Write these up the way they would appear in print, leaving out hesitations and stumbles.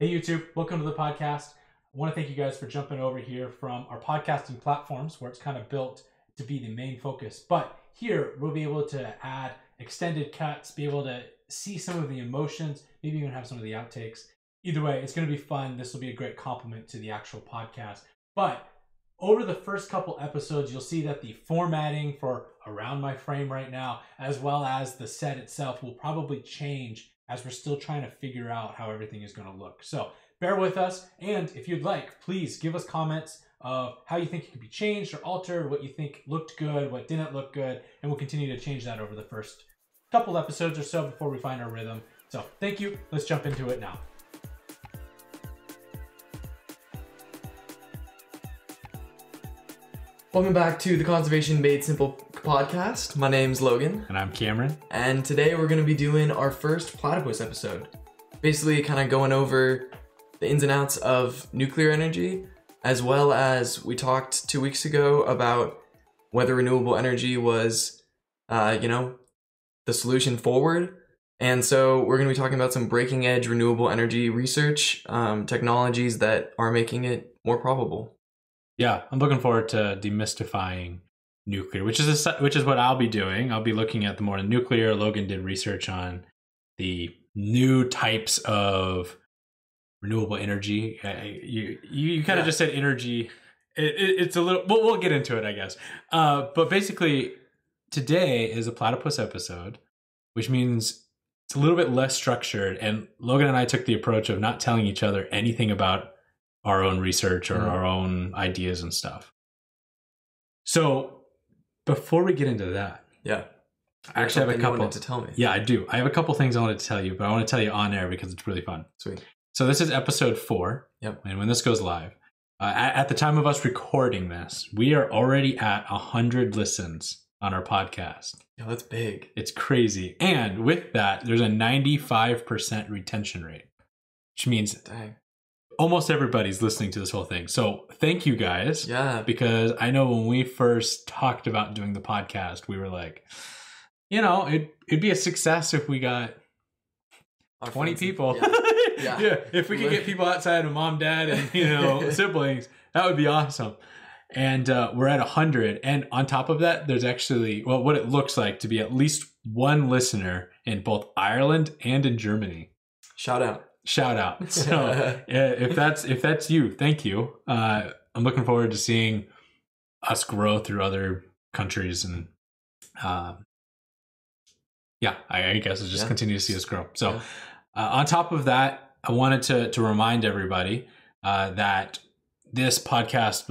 Hey YouTube, welcome to the podcast. I want to thank you guys for jumping over here from our podcasting platforms where it's kind of built to be the main focus. But here we'll be able to add extended cuts, be able to see some of the emotions, maybe even have some of the outtakes. Either way, it's going to be fun. This will be a great complement to the actual podcast. But over the first couple episodes, you'll see that the formatting for Around My Frame right now, as well as the set itself, will probably change as we're still trying to figure out how everything is going to look. So bear with us, and if you'd like, please give us comments of how you think it could be changed or altered, what you think looked good, what didn't look good, and we'll continue to change that over the first couple episodes or so before we find our rhythm. So thank you. Let's jump into it now. Welcome back to the Conservation Made Simple podcast. My name's Logan. And I'm Cameron. And today we're going to be doing our first platypus episode. Basically kind of going over the ins and outs of nuclear energy, as well as we talked 2 weeks ago about whether renewable energy was, the solution forward. And so we're going to be talking about some breaking edge renewable energy research, technologies that are making it more probable. Yeah, I'm looking forward to demystifying nuclear, which is what I'll be doing. I'll be looking at the more nuclear. Logan did research on the new types of renewable energy. You kind of just said energy. It's a little. We'll get into it, I guess. But basically, today is a platypus episode, which means it's a little bit less structured. And Logan and I took the approach of not telling each other anything about our own research or our own ideas and stuff. So before we get into that, I actually have a couple to tell me. Yeah, I do. I have a couple things I wanted to tell you, but I want to tell you on air because it's really fun. Sweet. So this is episode 4. Yep. And when this goes live, at the time of us recording this, we are already at 100 listens on our podcast. Yeah, that's big. It's crazy. And with that, there's a 95% retention rate, which means almost everybody's listening to this whole thing. So thank you guys. Yeah. Because I know when we first talked about doing the podcast, we were like, it'd be a success if we got 20 people. Yeah. If we could get people outside of mom, dad, and, siblings, that would be awesome. And we're at 100. And on top of that, there's actually, what it looks like to be at least one listener in both Ireland and in Germany. Shout out. So if that's you, thank you. I'm looking forward to seeing us grow through other countries, and I guess it's just continue to see us grow. So on top of that, I wanted to remind everybody that this podcast,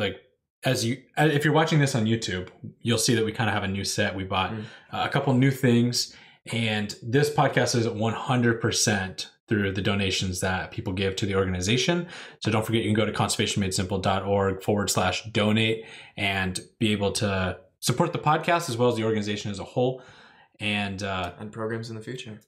if you're watching this on YouTube, you'll see that we kind of have a new set. We bought a couple new things, and this podcast is 100% through the donations that people give to the organization. So don't forget, you can go to conservationmadesimple.org/donate and be able to support the podcast as well as the organization as a whole. And programs in the future.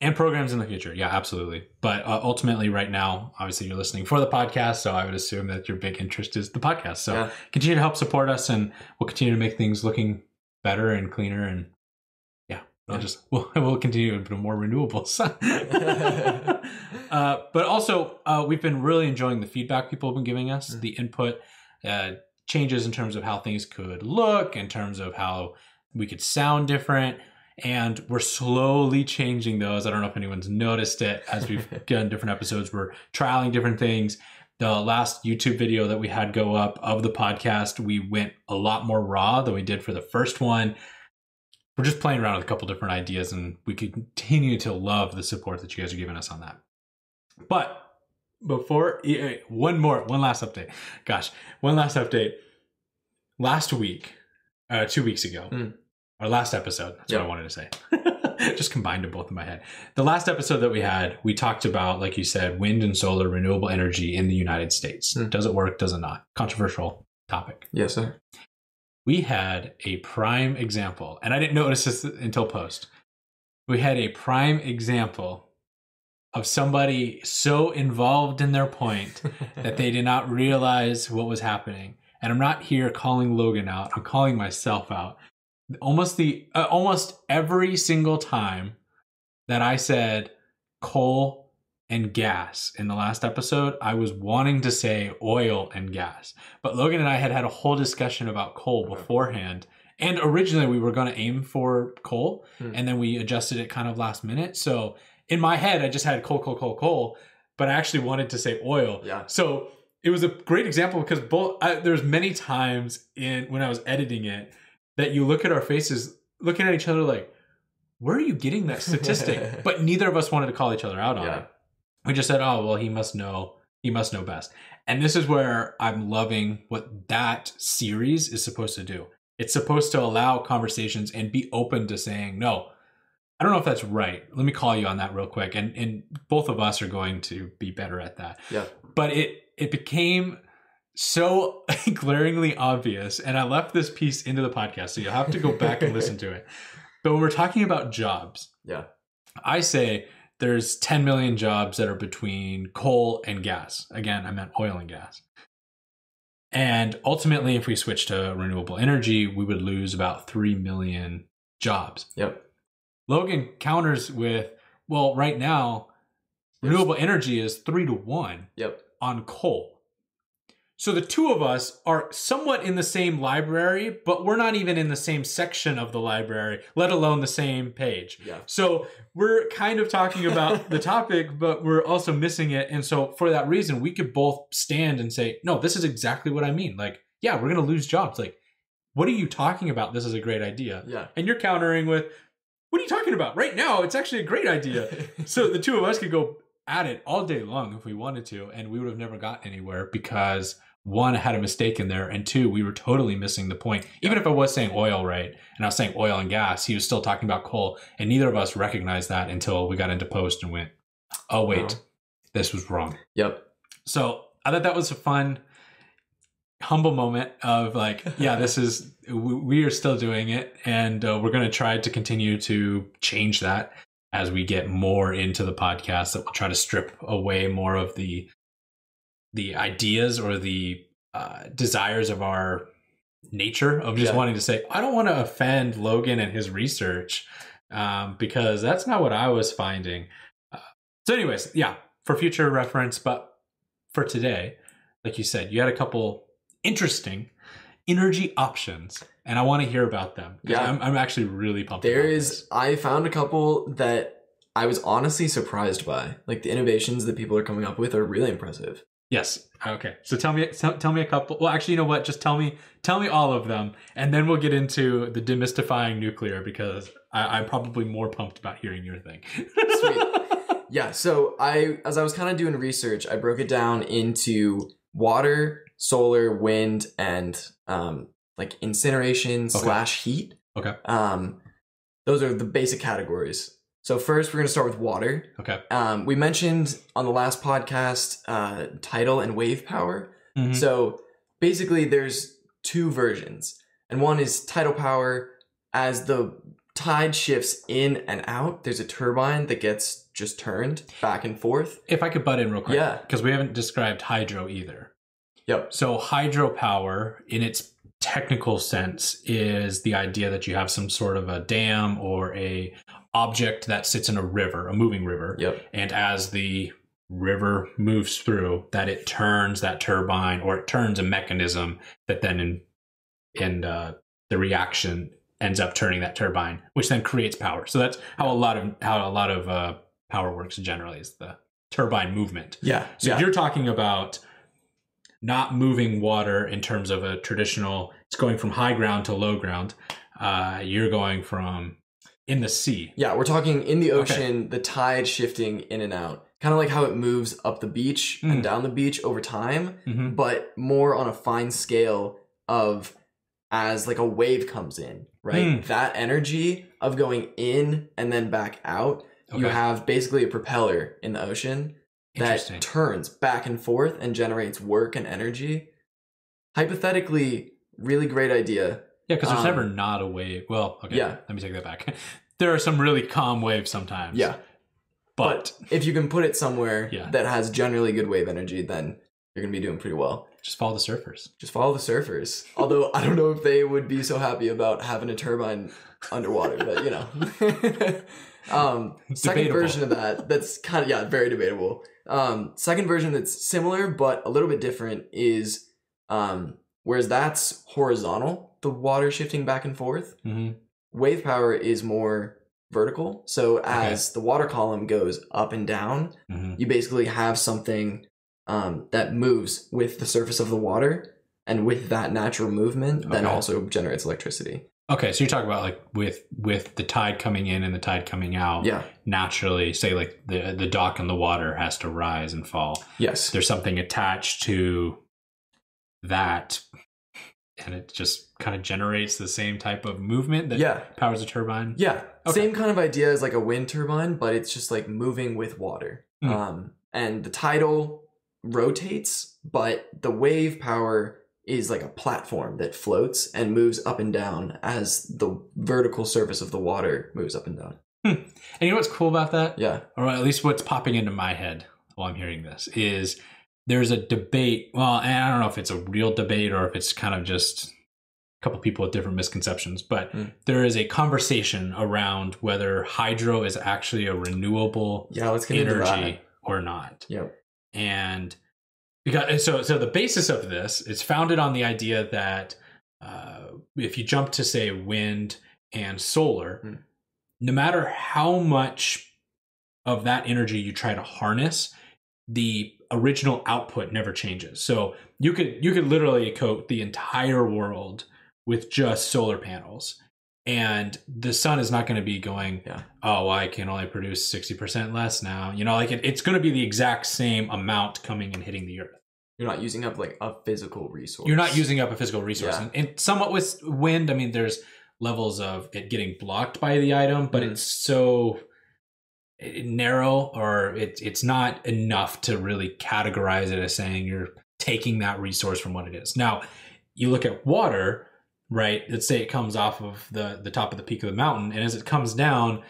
Yeah, absolutely. But ultimately right now, obviously you're listening for the podcast. So I would assume that your big interest is the podcast. So continue to help support us, and we'll continue to make things looking better and cleaner. And we'll continue to put more renewables. But also, we've been really enjoying the feedback people have been giving us, the input, changes in terms of how things could look, in terms of how we could sound different. And we're slowly changing those. I don't know if anyone's noticed it as we've done different episodes. We're trialing different things. The last YouTube video that we had go up of the podcast, we went a lot more raw than we did for the first one. We're just playing around with a couple different ideas, and we continue to love the support that you guys are giving us on that. But before, one last update. Last week, 2 weeks ago, our last episode, that's what I wanted to say. Just combined them both in my head. The last episode that we had, we talked about, like you said, wind and solar renewable energy in the United States. Does it work? Does it not? Controversial topic. Yes, sir. We had a prime example, and I didn't notice this until post. We had a prime example of somebody so involved in their point that they did not realize what was happening. And I'm not here calling Logan out. I'm calling myself out. Almost every single time that I said coal and gas in the last episode. I was wanting to say oil and gas, but Logan and I had a whole discussion about coal beforehand. And originally we were going to aim for coal, and then we adjusted it kind of last minute. So in my head, I just had coal, but I actually wanted to say oil. Yeah. So it was a great example because there's many times when I was editing it that you look at our faces, looking at each other like, where are you getting that statistic? But neither of us wanted to call each other out on it. We just said, oh, well, he must know best. And this is where I'm loving what that series is supposed to do. It's supposed to allow conversations and be open to saying, no, I don't know if that's right. Let me call you on that real quick. And both of us are going to be better at that. Yeah. But it became so glaringly obvious. And I left this piece into the podcast, so you'll have to go back and listen to it. But when we're talking about jobs, I say there's 10 million jobs that are between coal and gas. Again, I meant oil and gas. And ultimately, if we switch to renewable energy, we would lose about 3 million jobs. Yep. Logan counters with, well, right now, renewable energy is 3-1 on coal. So the two of us are somewhat in the same library, but we're not even in the same section of the library, let alone the same page. Yeah. So we're kind of talking about the topic, but we're also missing it. And so for that reason, we could both stand and say, no, this is exactly what I mean. Like, yeah, we're going to lose jobs. Like, what are you talking about? This is a great idea. Yeah. And you're countering with, what are you talking about? Right now, it's actually a great idea. So the two of us could go at it all day long if we wanted to, and we would have never gotten anywhere because one, I had a mistake in there, and two, we were totally missing the point. Even if I was saying oil right, and I was saying oil and gas, he was still talking about coal, and neither of us recognized that until we got into post and went, oh, wait, this was wrong. Yep. So I thought that was a fun, humble moment of like, yeah, this is, we are still doing it, and we're going to try to continue to change that as we get more into the podcast, that we'll try to strip away more of the ideas or the desires of our nature of just wanting to say, I don't want to offend Logan and his research because that's not what I was finding. So anyways, yeah, for future reference, but for today, like you said, you had a couple interesting energy options and I want to hear about them. Yeah, I'm actually really pumped. I found a couple that I was honestly surprised by. Like the innovations that people are coming up with are really impressive. Yes. Okay. So tell me a couple. Well, actually, you know what? Just tell me all of them, and then we'll get into the demystifying nuclear because I'm probably more pumped about hearing your thing. Sweet. Yeah. So as I was kind of doing research, I broke it down into water, solar, wind, and like incineration / heat. Okay. Those are the basic categories. So first, we're going to start with water. Okay. We mentioned on the last podcast tidal and wave power. Mm-hmm. So basically, there's two versions. And one is tidal power. As the tide shifts in and out, there's a turbine that gets just turned back and forth. If I could butt in real quick. Yeah. Because we haven't described hydro either. Yep. So hydropower, in its technical sense, is the idea that you have some sort of a dam or a object that sits in a river, a moving river. Yep. And as the river moves through, that it turns that turbine, or it turns a mechanism that then in the reaction ends up turning that turbine, which then creates power. So that's how a lot of power works generally, is the turbine movement. Yeah. So you're talking about not moving water in terms of a traditional, it's going from high ground to low ground. You're going from in the sea. Yeah, we're talking in the ocean, the tide shifting in and out. Kind of like how it moves up the beach and down the beach over time, but more on a fine scale of as like a wave comes in, right? That energy of going in and then back out, you have basically a propeller in the ocean that turns back and forth and generates work and energy. Hypothetically, really great idea. Yeah, because there's never not a wave. Well, okay, let me take that back. There are some really calm waves sometimes. Yeah. But if you can put it somewhere that has generally good wave energy, then you're going to be doing pretty well. Just follow the surfers. Just follow the surfers. Although I don't know if they would be so happy about having a turbine underwater, but you know. Second Debatable. version of that's kind of, yeah, very debatable. Second version that's similar but a little bit different is, whereas that's horizontal, the water shifting back and forth, wave power is more vertical. So as the water column goes up and down, you basically have something that moves with the surface of the water, and with that natural movement, then also generates electricity. Okay, so you're talking about like with the tide coming in and the tide coming out. Yeah. Naturally, say like the dock and the water has to rise and fall. Yes. There's something attached to that, and it just kind of generates the same type of movement that powers a turbine. Yeah. Same kind of idea as like a wind turbine, but it's just like moving with water. And the tidal rotates, but the wave power is like a platform that floats and moves up and down as the vertical surface of the water moves up and down. And you know what's cool about that? Yeah. Or at least what's popping into my head while I'm hearing this is there's a debate. Well, and I don't know if it's a real debate or if it's kind of just a couple people with different misconceptions, but there is a conversation around whether hydro is actually a renewable energy or not. Yep. And because so the basis of this is founded on the idea that if you jump to say wind and solar, no matter how much of that energy you try to harness, the original output never changes. So you could literally coat the entire world with just solar panels, and the sun is not going to be going, oh, well, I can only produce 60% less now. You know, like it's going to be the exact same amount coming and hitting the earth. You're not using up like a physical resource. You're not using up a physical resource. And somewhat with wind, I mean, there's levels of it getting blocked by the item, but it's so narrow, or it's not enough to really categorize it as saying you're taking that resource from what it is. Now, you look at water, right? Let's say it comes off of the top of the peak of the mountain, and as it comes down,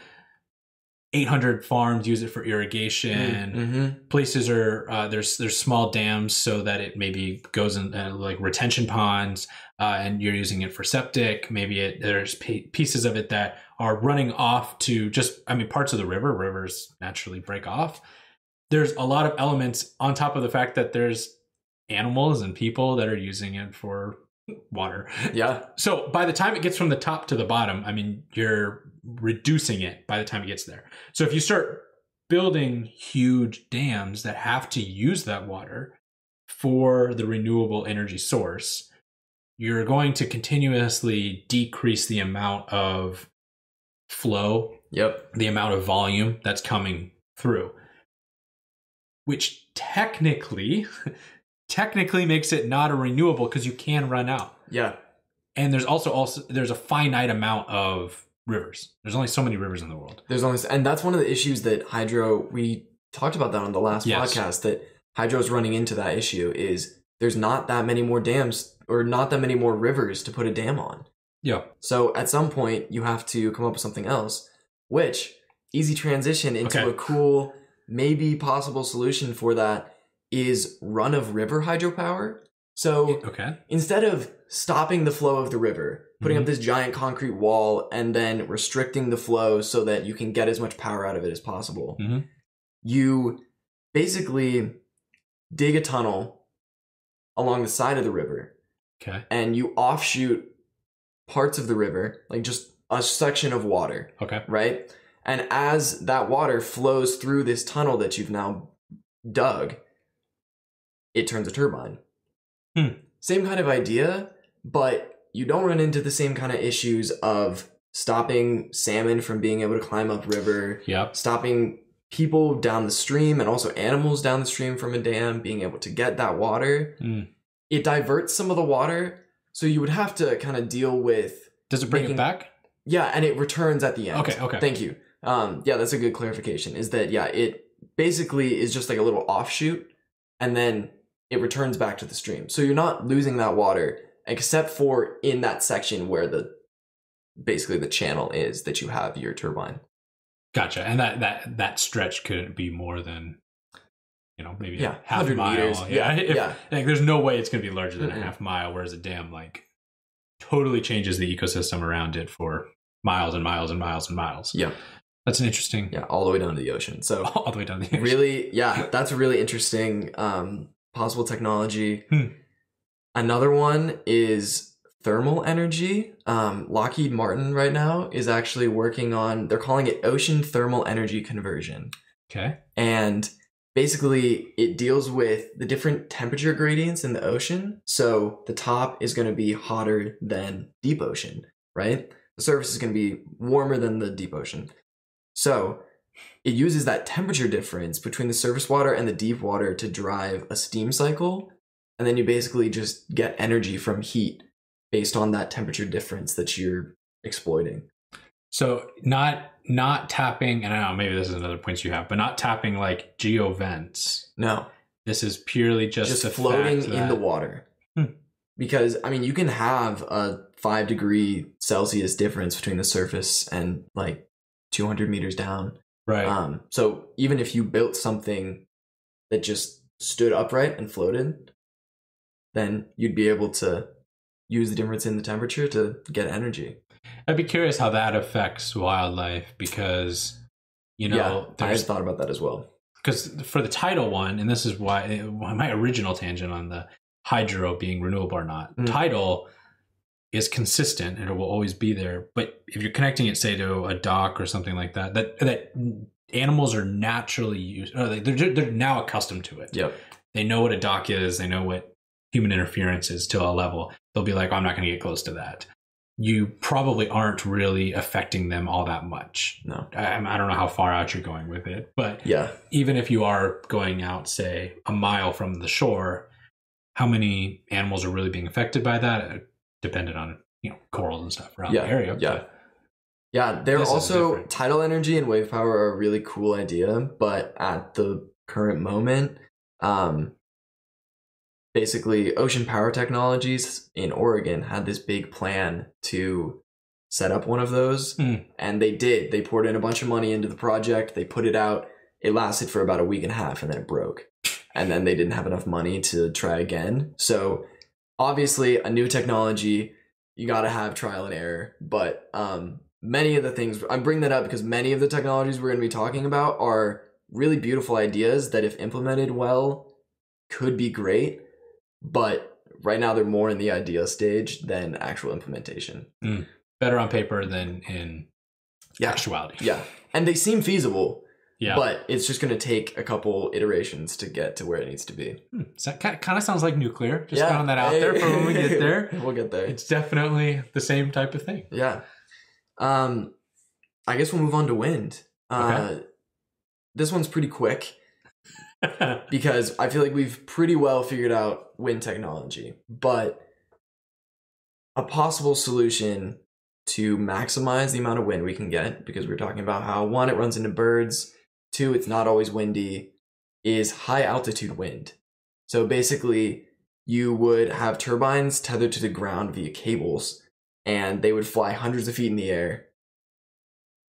800 farms use it for irrigation. Places are there's small dams so that it maybe goes in like retention ponds, and you're using it for septic. Maybe there's pieces of it that are running off to parts of the river. Rivers naturally break off. There's a lot of elements on top of the fact that there's animals and people that are using it for water. Yeah. So by the time it gets from the top to the bottom, I mean, you're reducing it by the time it gets there. So if you start building huge dams that have to use that water for the renewable energy source, you're going to continuously decrease the amount of flow, the amount of volume that's coming through, which technically makes it not a renewable because you can run out. Yeah. And there's also there's a finite amount of rivers. There's only so many rivers in the world. And that's one of the issues that hydro, we talked about that on the last podcast, that hydro's running into that issue is there's not that many more dams or not that many more rivers to put a dam on. Yeah. So at some point you have to come up with something else, which easy transition into a cool, maybe possible solution for that is run of river hydropower. So instead of stopping the flow of the river, putting up this giant concrete wall and then restricting the flow so that you can get as much power out of it as possible, you basically dig a tunnel along the side of the river. Okay. And you offshoot parts of the river, like just a section of water. Okay. Right? And as that water flows through this tunnel that you've now dug, it turns a turbine. Same kind of idea, but you don't run into the same kind of issues of stopping salmon from being able to climb up river, stopping people down the stream and also animals down the stream from a dam being able to get that water. It diverts some of the water, so you would have to kind of deal with... Does it bring it back? Yeah, and it returns at the end. Okay. Thank you. Yeah, that's a good clarification, is that, it basically is just like a little offshoot, and then it returns back to the stream. So you're not losing that water, except for in that section where basically the channel is that you have your turbine. Gotcha. And that stretch couldn't be more than, maybe half a mile. Meters. Like, there's no way it's going to be larger than a half mile, whereas a dam totally changes the ecosystem around it for miles and miles and miles and miles. Yeah. That's an interesting. Yeah, all the way down to the ocean. So All the way down the ocean. really, yeah, that's a really interesting possible technology. Another one is thermal energy. Lockheed Martin right now is actually working on, they're calling it ocean thermal energy conversion. Okay. And basically it deals with the different temperature gradients in the ocean. So the top is going to be hotter than deep ocean, right? The surface is going to be warmer than the deep ocean. So it uses that temperature difference between the surface water and the deep water to drive a steam cycle. And then you basically just get energy from heat based on that temperature difference that you're exploiting. So not tapping, and I don't know, maybe this is another point you have, but not tapping like geo vents. No. This is purely just floating in the water. Because, I mean, you can have a 5 degree Celsius difference between the surface and like 200 meters down. Right. So even if you built something that just stood upright and floated, then you'd be able to use the difference in the temperature to get energy. I'd be curious how that affects wildlife because, I had thought about that as well. Because for the tidal one, and this is why my original tangent on the hydro being renewable or not, tidal is consistent and it will always be there. But if you're connecting it, say, to a dock or something like that, that animals are naturally used, or they're now accustomed to it. Yep. They know what a dock is. They know what human interference is to a level. They'll be like, I'm not going to get close to that. You probably aren't really affecting them all that much. No. I don't know how far out you're going with it, but yeah, even if you are going out, say, a mile from the shore, how many animals are really being affected by that? Dependent on, corals and stuff around the area. Yeah, they're also, tidal energy and wave power are a really cool idea, but at the current moment, basically Ocean Power Technologies in Oregon had this big plan to set up one of those, and they did. They poured in a bunch of money into the project, they put it out, it lasted for about a week and a half, and then it broke. And then they didn't have enough money to try again. So obviously a new technology, you got to have trial and error, but many of the things, I'm bringing that up because many of the technologies we're going to be talking about are really beautiful ideas that if implemented well could be great, but right now they're more in the idea stage than actual implementation. Better on paper than in actuality. Yeah, and they seem feasible. Yeah, but it's just going to take a couple iterations to get to where it needs to be. So that kind of sounds like nuclear. Just throwing that out there for when we get there. We'll get there. It's definitely the same type of thing. Yeah. I guess we'll move on to wind. Okay. This one's pretty quick because I feel like we've pretty well figured out wind technology. But a possible solution to maximize the amount of wind we can get, because we were talking about how, one, it runs into birds, two, it's not always windy, is high altitude wind. So basically, you would have turbines tethered to the ground via cables, and they would fly hundreds of feet in the air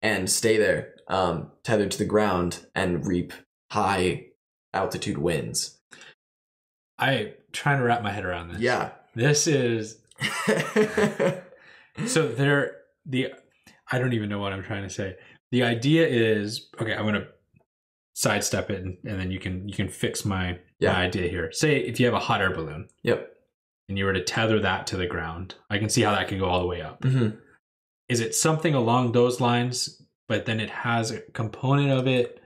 and stay there, tethered to the ground, and reap high altitude winds. I'm trying to wrap my head around this. Yeah. This is... So I don't even know what I'm trying to say. The idea is, okay, I'm going to sidestep it and then you can fix my idea here. Say if you have a hot air balloon. Yep. And you were to tether that to the ground, I can see how that can go all the way up. Is it something along those lines, but then it has a component of it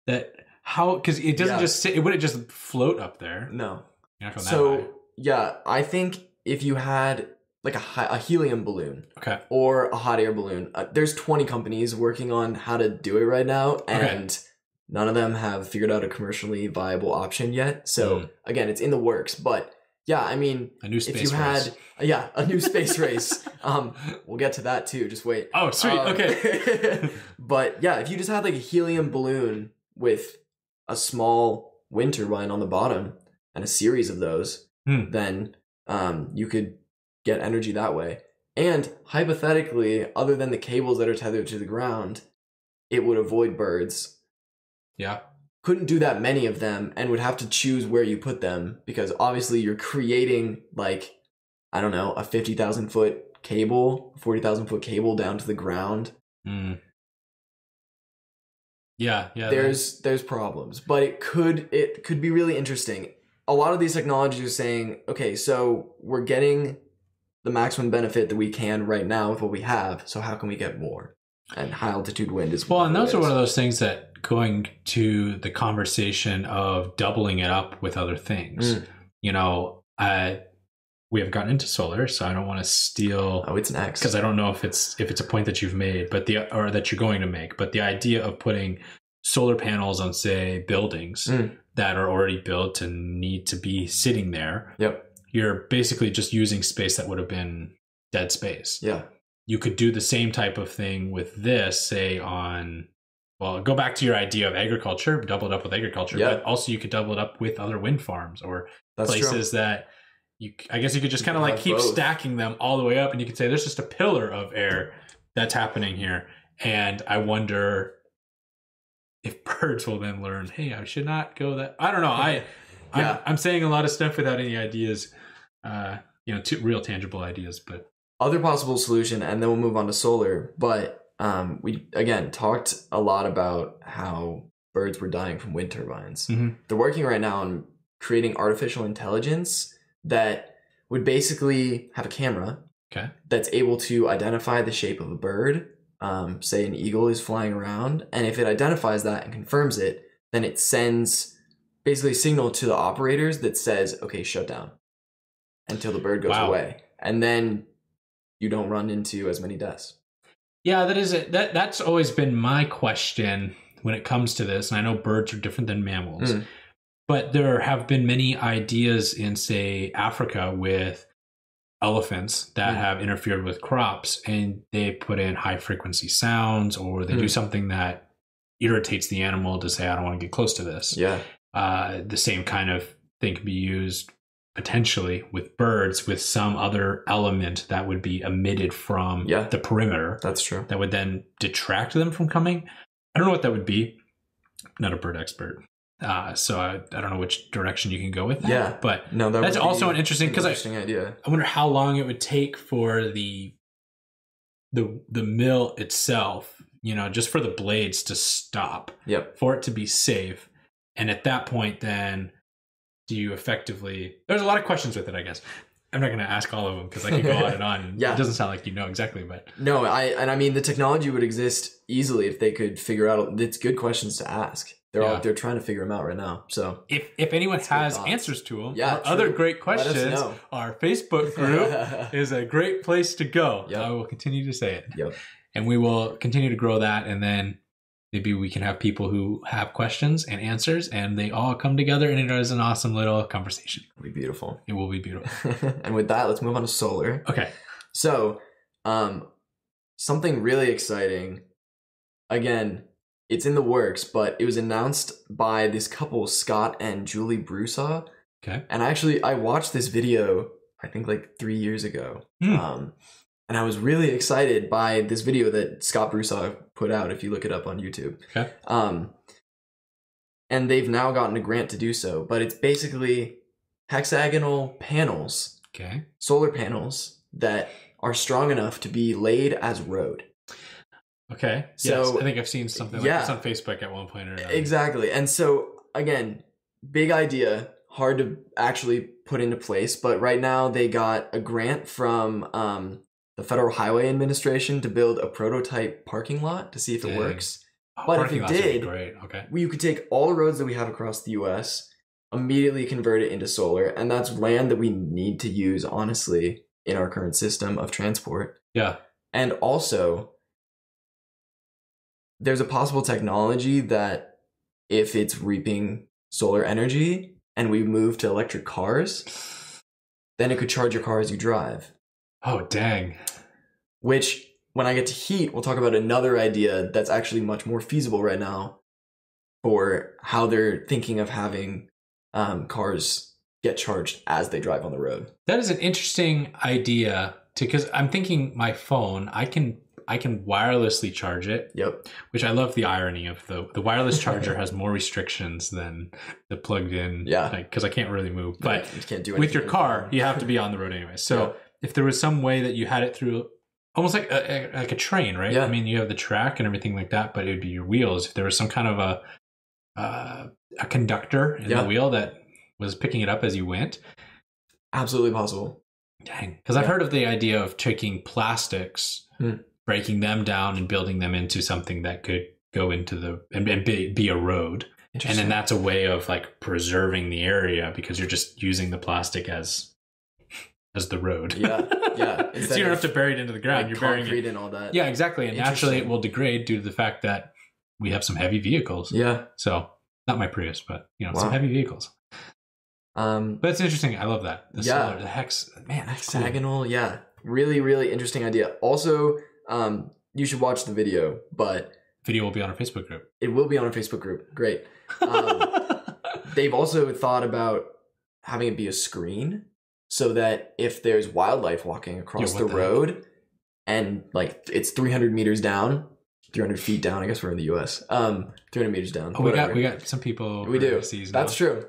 that because it doesn't just sit, it wouldn't just float up there. No. So I think if you had like a helium balloon, okay, or a hot air balloon, there's 20 companies working on how to do it right now, and none of them have figured out a commercially viable option yet. So again, it's in the works, but yeah, I mean, a new space if you race. had a new space race, we'll get to that too. Just wait. Oh, sweet. Okay. But yeah, if you just had like a helium balloon with a small wind turbine on the bottom and a series of those, then you could get energy that way. And hypothetically, other than the cables that are tethered to the ground, it would avoid birds. Yeah. Couldn't do that many of them, and would have to choose where you put them, because obviously you're creating like, I don't know, a 50,000 foot cable, 40,000 foot cable down to the ground. Yeah, yeah. There's problems, but it could be really interesting. A lot of these technologies are saying, okay, so we're getting the maximum benefit that we can right now with what we have. So how can we get more? And high altitude wind is well, and those are one of those things that going to the conversation of doubling it up with other things. You know, we haven't gotten into solar, so I don't want to steal. Oh, it's next because I don't know if it's a point that you've made, but or that you're going to make. But the idea of putting solar panels on, say, buildings that are already built and need to be sitting there. Yep. You're basically just using space that would have been dead space. Yeah. You could do the same type of thing with this, say on, well, go back to your idea of agriculture, double it up with agriculture, but also you could double it up with other wind farms or places that I guess you could just kind of like keep stacking them all the way up, and you could say there's just a pillar of air that's happening here. And I wonder if birds will then learn, hey, I should not go that. I don't know. I'm saying a lot of stuff without any ideas, real tangible ideas, but other possible solution, and then we'll move on to solar. But we again talked a lot about how birds were dying from wind turbines. They're working right now on creating artificial intelligence that would basically have a camera that's able to identify the shape of a bird. Say an eagle is flying around, and if it identifies that and confirms it, then it sends basically a signal to the operators that says, okay, shut down until the bird goes away. And then you don't run into as many deaths. Yeah, that's always been my question when it comes to this. And I know birds are different than mammals, but there have been many ideas in, say, Africa with elephants that have interfered with crops, and they put in high frequency sounds, or they do something that irritates the animal to say, I don't want to get close to this. Yeah. The same kind of thing can be used potentially with birds with some other element that would be emitted from the perimeter. That's true. That would then detract them from coming. I don't know what that would be. I'm not a bird expert. So I don't know which direction you can go with that. Yeah. But no, that's also an interesting idea. I wonder how long it would take for the mill itself, just for the blades to stop. Yep. For it to be safe. And at that point, then do you effectively, there's a lot of questions with it, I guess. I'm not going to ask all of them because I could go on and on. It doesn't sound like you know exactly, but no, I mean, the technology would exist easily if they could figure out. It's good questions to ask. They're trying to figure them out right now. So if anyone has answers to them or other great questions, our Facebook group is a great place to go. I will continue to say it. And we will continue to grow that, and then maybe we can have people who have questions and answers, and they all come together, and it is an awesome little conversation. It'll be beautiful. It will be beautiful. And with that, let's move on to solar. Okay. So, something really exciting. Again, it's in the works, but it was announced by this couple, Scott and Julie Broussard. Okay. And I watched this video, I think like 3 years ago. And I was really excited by this video that Scott Broussard put out, if you look it up on YouTube. Okay. And they've now gotten a grant to do so, but it's basically hexagonal panels, solar panels that are strong enough to be laid as road. Okay. So yes, I think I've seen something like this on Facebook at one point or another. Exactly. And so again, big idea, hard to actually put into place, but right now they got a grant from the Federal Highway Administration to build a prototype parking lot to see if it works. But if it did, great. Okay. You could take all the roads that we have across the US, immediately convert it into solar, and that's land that we need to use, honestly, in our current system of transport. Yeah. And also, there's a possible technology that if it's reaping solar energy and we move to electric cars, then it could charge your car as you drive. Oh, dang. Which, when I get to heat, we'll talk about another idea that's actually much more feasible right now for how they're thinking of having cars get charged as they drive on the road. That is an interesting idea, because I'm thinking my phone, I can wirelessly charge it. Yep. Which I love the irony of the wireless charger has more restrictions than the plugged in. Yeah. Because I can't really move. But you can't do with your car, you have to be on the road anyway. So if there was some way that you had it through almost like a train, right? Yeah. I mean, you have the track and everything like that, but it would be your wheels. If there was some kind of a conductor in the wheel that was picking it up as you went. Absolutely possible. Dang. Because I've heard of the idea of taking plastics, breaking them down and building them into something that could go into and be a road. And then that's a way of like preserving the area because you're just using the plastic as the road. Yeah. So you don't have to bury it into the ground. You're burying it and all that. Yeah, exactly. And naturally it will degrade due to the fact that we have some heavy vehicles. Yeah. So not my Prius, but some heavy vehicles. But it's interesting. I love that. The solar, the hex, man, that's hexagonal. Cool. Yeah. Really, really interesting idea. Also, you should watch the video, but video will be on our Facebook group. It will be on our Facebook group. Great. They've also thought about having it be a screen so that if there's wildlife walking across the road and like it's 300 meters down, 300 feet down, I guess we're in the US, 300 meters down. Oh, we got some people. We do. That's true.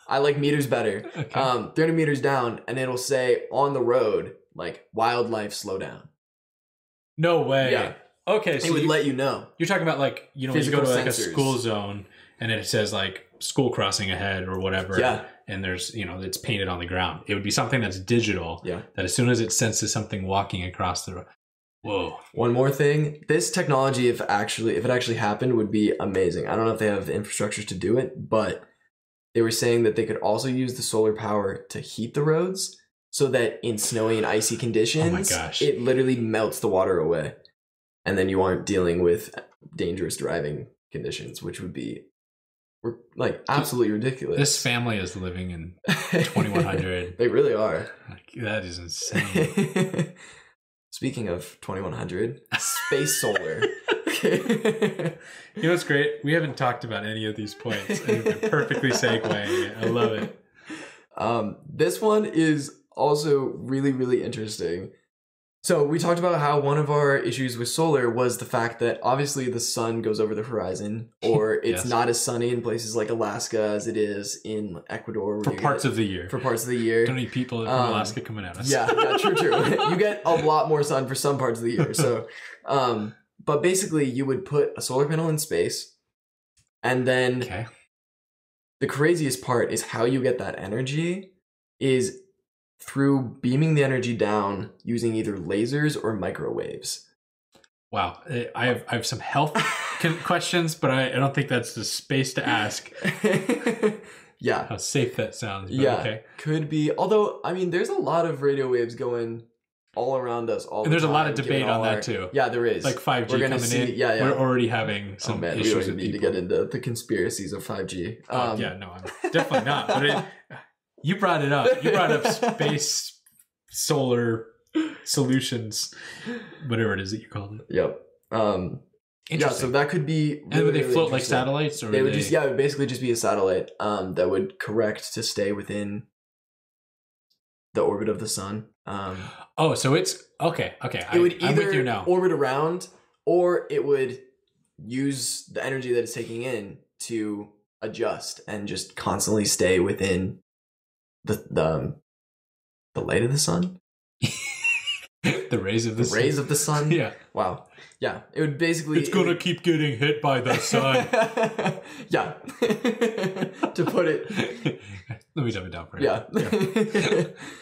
I like meters better. Okay. 300 meters down and it'll say on the road, like wildlife slow down. No way. Yeah. Okay. So it would let you know. You're talking about like, when you go to like a school zone and it says like school crossing ahead or whatever. Yeah. And there's, it's painted on the ground. It would be something that's digital. Yeah. That as soon as it senses something walking across the road. Whoa. One more thing. This technology, if it actually happened, would be amazing. I don't know if they have the infrastructure to do it, but they were saying that they could also use the solar power to heat the roads so that in snowy and icy conditions, it literally melts the water away. And then you aren't dealing with dangerous driving conditions, which would be like absolutely ridiculous. This family is living in 2100. They really are. Like, that is insane. Speaking of 2100, space solar. You know what's great? We haven't talked about any of these points. And you've been perfectly segueing it. I love it. This one is also really, really interesting. So we talked about how one of our issues with solar was the fact that obviously the sun goes over the horizon, or it's not as sunny in places like Alaska as it is in Ecuador. For parts of the year. Don't need people from Alaska coming at us. Yeah, true. You get a lot more sun for some parts of the year. So, but basically you would put a solar panel in space, and then the craziest part is how you get that energy is through beaming the energy down using either lasers or microwaves. Wow. I have some health questions, but I don't think that's the space to ask. Yeah. How safe that sounds. But okay. Could be. Although, I mean, there's a lot of radio waves going all around us all the time. And there's a lot of debate on that too. Yeah, there is. Like 5G coming in. Yeah. We're already having some issues. We don't need to get into the conspiracies of 5G. I'm definitely not. But you brought it up. You brought up space solar solutions, whatever it is that you called it. Yep. Yeah, so that could be really, and would they float like satellites, or they would just it would basically just be a satellite that would correct to stay within the orbit of the sun. So it's okay. It would I'm either with you now. Orbit around, or it would use the energy that it's taking in to adjust and just constantly stay within the light of the sun. The rays of the sun. Yeah. Wow. Yeah. It would basically. It's gonna keep getting hit by the sun. Yeah. To put it. Let me dumb it down for you. Yeah.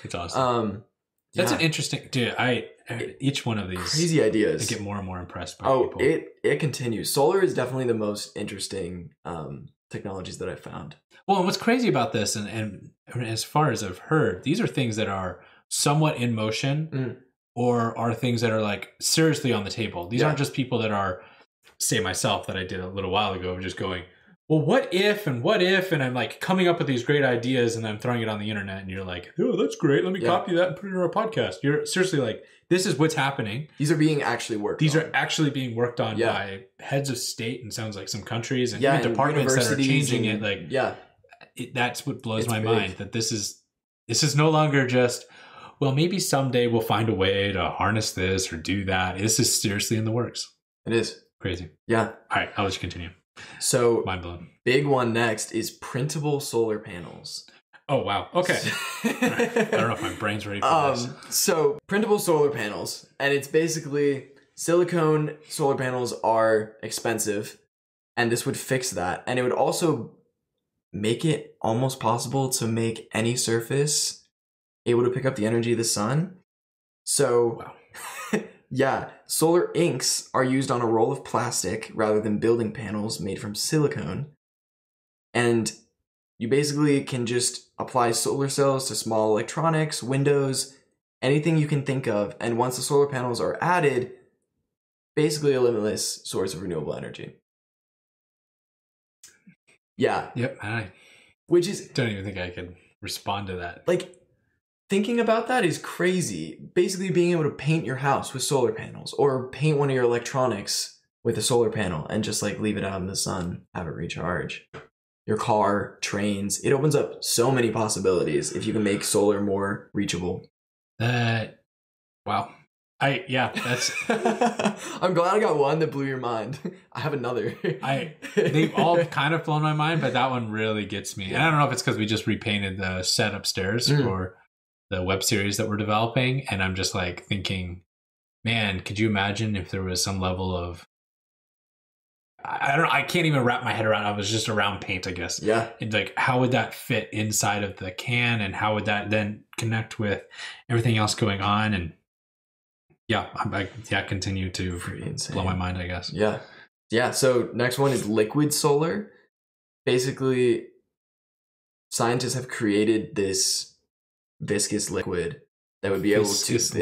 It's awesome. That's an interesting, dude. Each one of these crazy ideas, I get more and more impressed by. People. It continues. Solar is definitely the most interesting technologies that I've found. Well, and what's crazy about this, and as far as I've heard, these are things that are somewhat in motion, or are things that are like seriously on the table. These aren't just people that are, say myself, that I did a little while ago, of just going, well, what if, and I'm like coming up with these great ideas, and I'm throwing it on the internet, and you're like, oh, that's great. Let me copy that and put it in our podcast. You're seriously like, this is what's happening. These are being actually worked on. These are actually being worked on by heads of state, and sounds like some countries, and even departments that are changing it. Like, that's what blows my mind, that this is no longer just, well, maybe someday we'll find a way to harness this or do that. This is seriously in the works. It is. Crazy. Yeah. All right, I'll let you continue. So, mind blown. Big one next is printable solar panels. Oh, wow. Okay. I don't know if my brain's ready for this. So printable solar panels, and it's basically silicone solar panels are expensive, and this would fix that. And it would also make it almost possible to make any surface able to pick up the energy of the sun. So, Wow. yeah, solar inks are used on a roll of plastic rather than building panels made from silicone. And you basically can just apply solar cells to small electronics, windows, anything you can think of. And once the solar panels are added, basically a limitless source of renewable energy. Yeah. Yep. I Which is, don't even think I could respond to that. like, thinking about that is crazy. Basically being able to paint your house with solar panels or paint one of your electronics with a solar panel and just like leave it out in the sun, have it recharge. Your car, trains, it opens up so many possibilities if you can make solar more reachable. Wow. That's I'm glad I got one that blew your mind. I have another. They've all kind of blown my mind, but that one really gets me. And I don't know if it's because we just repainted the set upstairs for the web series that we're developing, and I'm just like thinking, man, could you imagine if there was some level of I don't know, I can't even wrap my head around. I was just around paint, I guess. Yeah. And like, how would that fit inside of the can, and how would that then connect with everything else going on? And I continue to blow my mind, I guess. Yeah. Yeah. So next one is liquid solar. Basically, scientists have created this viscous liquid that would be able to be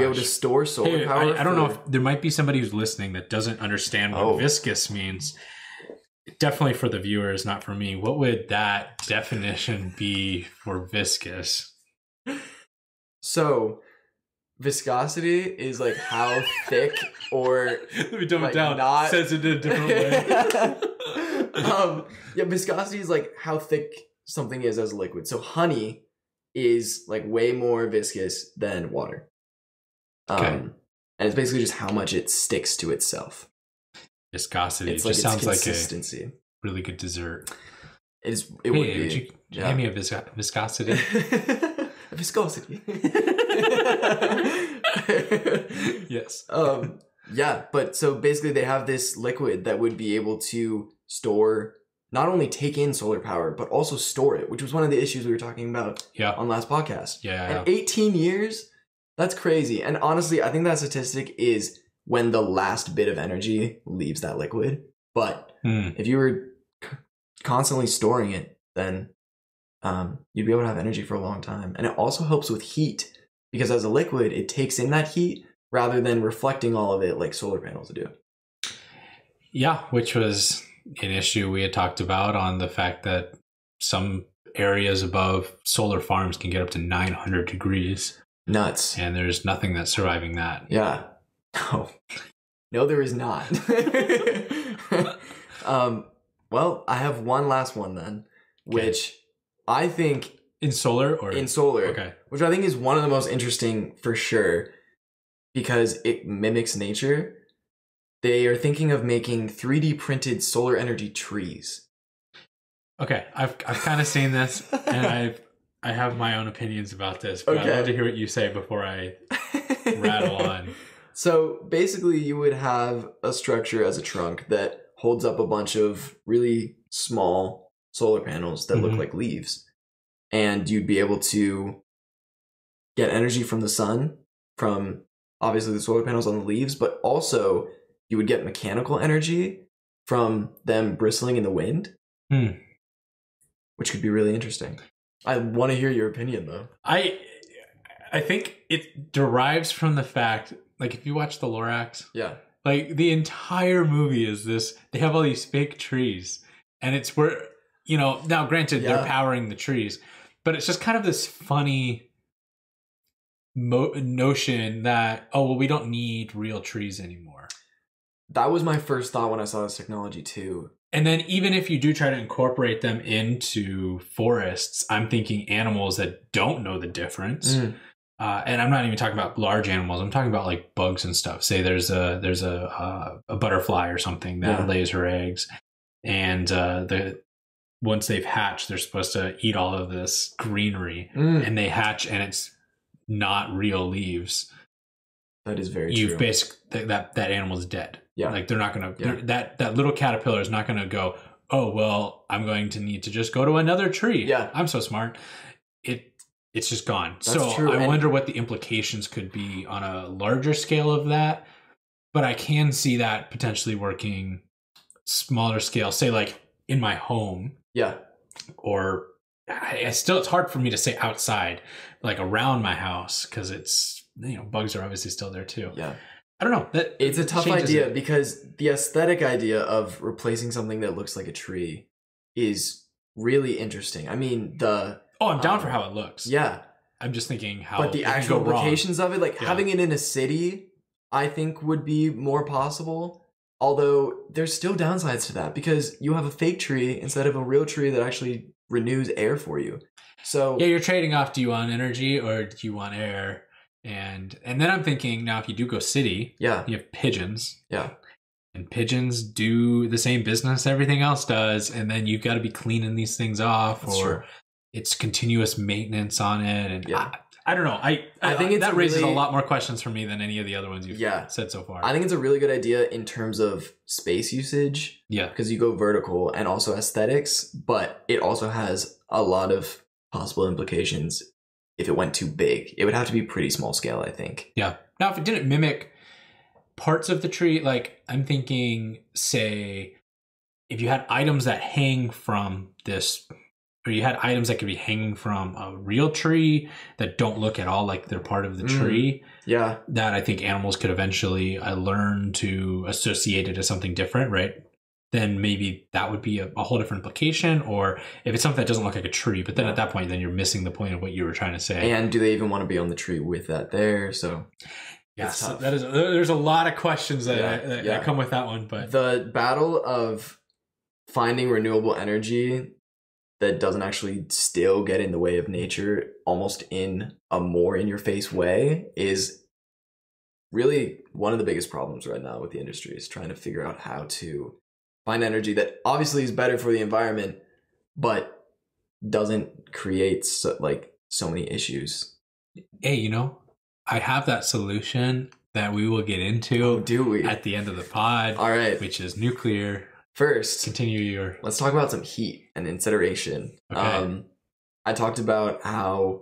able to store solar power. I don't know if there might be somebody who's listening that doesn't understand what viscous means. Definitely for the viewers, not for me. What would that definition be for viscous? So viscosity is like how thick or let me dumb it down. Says it in a different way. Viscosity is like how thick something is as a liquid. So honey is like way more viscous than water. And it's basically just how much it sticks to itself. Viscosity. It's just like sounds consistency. Like a really good dessert. It would be. Would you hand me a viscosity? A viscosity. Yes. But so basically they have this liquid that would be able to store, not only take in solar power, but also store it, which was one of the issues we were talking about on last podcast. And 18 years, that's crazy. And honestly, I think that statistic is when the last bit of energy leaves that liquid. But if you were constantly storing it, then you'd be able to have energy for a long time. And it also helps with heat, because as a liquid, it takes in that heat rather than reflecting all of it like solar panels do. Yeah, which was an issue we had talked about on the fact that some areas above solar farms can get up to 900 degrees. Nuts. And there's nothing that's surviving that. Yeah. No, there is not. Well, I have one last one then, which I think... In solar? Okay. Which I think is one of the most interesting for sure, because it mimics nature. They are thinking of making 3D printed solar energy trees. Okay, I've kind of seen this, and I have my own opinions about this, but I'd love to hear what you say before I rattle on. So basically, you would have a structure as a trunk that holds up a bunch of really small solar panels that look like leaves, and you'd be able to get energy from the sun, from obviously the solar panels on the leaves, but also you would get mechanical energy from them bristling in the wind, which could be really interesting. I want to hear your opinion, though. I think it derives from the fact, like, if you watch The Lorax, like, the entire movie is this, they have all these fake trees, and it's where, now granted, they're powering the trees, but it's just kind of this funny notion that, we don't need real trees anymore. That was my first thought when I saw this technology too. And then even if you do try to incorporate them into forests, I'm thinking animals that don't know the difference. And I'm not even talking about large animals. I'm talking about like bugs and stuff. Say there's a butterfly or something that lays her eggs, and the once they've hatched, they're supposed to eat all of this greenery, and they hatch and it's not real leaves. That is very You've true. basically that animal's dead. Yeah. Like they're not gonna that little caterpillar is not gonna go, oh well, I'm going to need to just go to another tree. Yeah. I'm so smart. It's just gone. That's so true. I wonder what the implications could be on a larger scale of that. But I can see that potentially working smaller scale, say like in my home. Yeah. Or it's hard for me to say outside, like around my house, because it's, bugs are obviously still there too. Yeah. I don't know. It's a tough idea because the aesthetic idea of replacing something that looks like a tree is really interesting. I mean, I'm down for how it looks. Yeah. I'm just thinking how. But the actual implications of it, like having it in a city, I think would be more possible. Although there's still downsides to that because you have a fake tree instead of a real tree that actually renews air for you. So yeah, you're trading off. Do you want energy or do you want air? And then I'm thinking now, if you do go city, you have pigeons. Yeah. And pigeons do the same business everything else does, and then you've got to be cleaning these things off. That's true. It's continuous maintenance on it, and I don't know. I think that raises a lot more questions for me than any of the other ones you've said so far. I think it's a really good idea in terms of space usage. Yeah, because you go vertical and also aesthetics, but it also has a lot of possible implications. If it went too big, it would have to be pretty small scale, I think. Yeah. Now, if it didn't mimic parts of the tree, like I'm thinking, say, if you had items that hang from this, or you had items that could be hanging from a real tree that don't look at all like they're part of the tree. Yeah. That I think animals could eventually learn to associate it as something different, right? Then maybe that would be a whole different implication. Or if it's something that doesn't look like a tree, but then at that point, then you're missing the point of what you were trying to say. And do they even want to be on the tree with that there? So yes, there's a lot of questions that come with that one. But the battle of finding renewable energy that doesn't actually still get in the way of nature, almost in a more in your face way, is really one of the biggest problems right now with the industry, is trying to figure out how to find energy that obviously is better for the environment, but doesn't create so many issues. Hey, I have that solution that we will get into at the end of the pod. All right. Which is nuclear. First, let's talk about some heat and incineration. Okay. I talked about how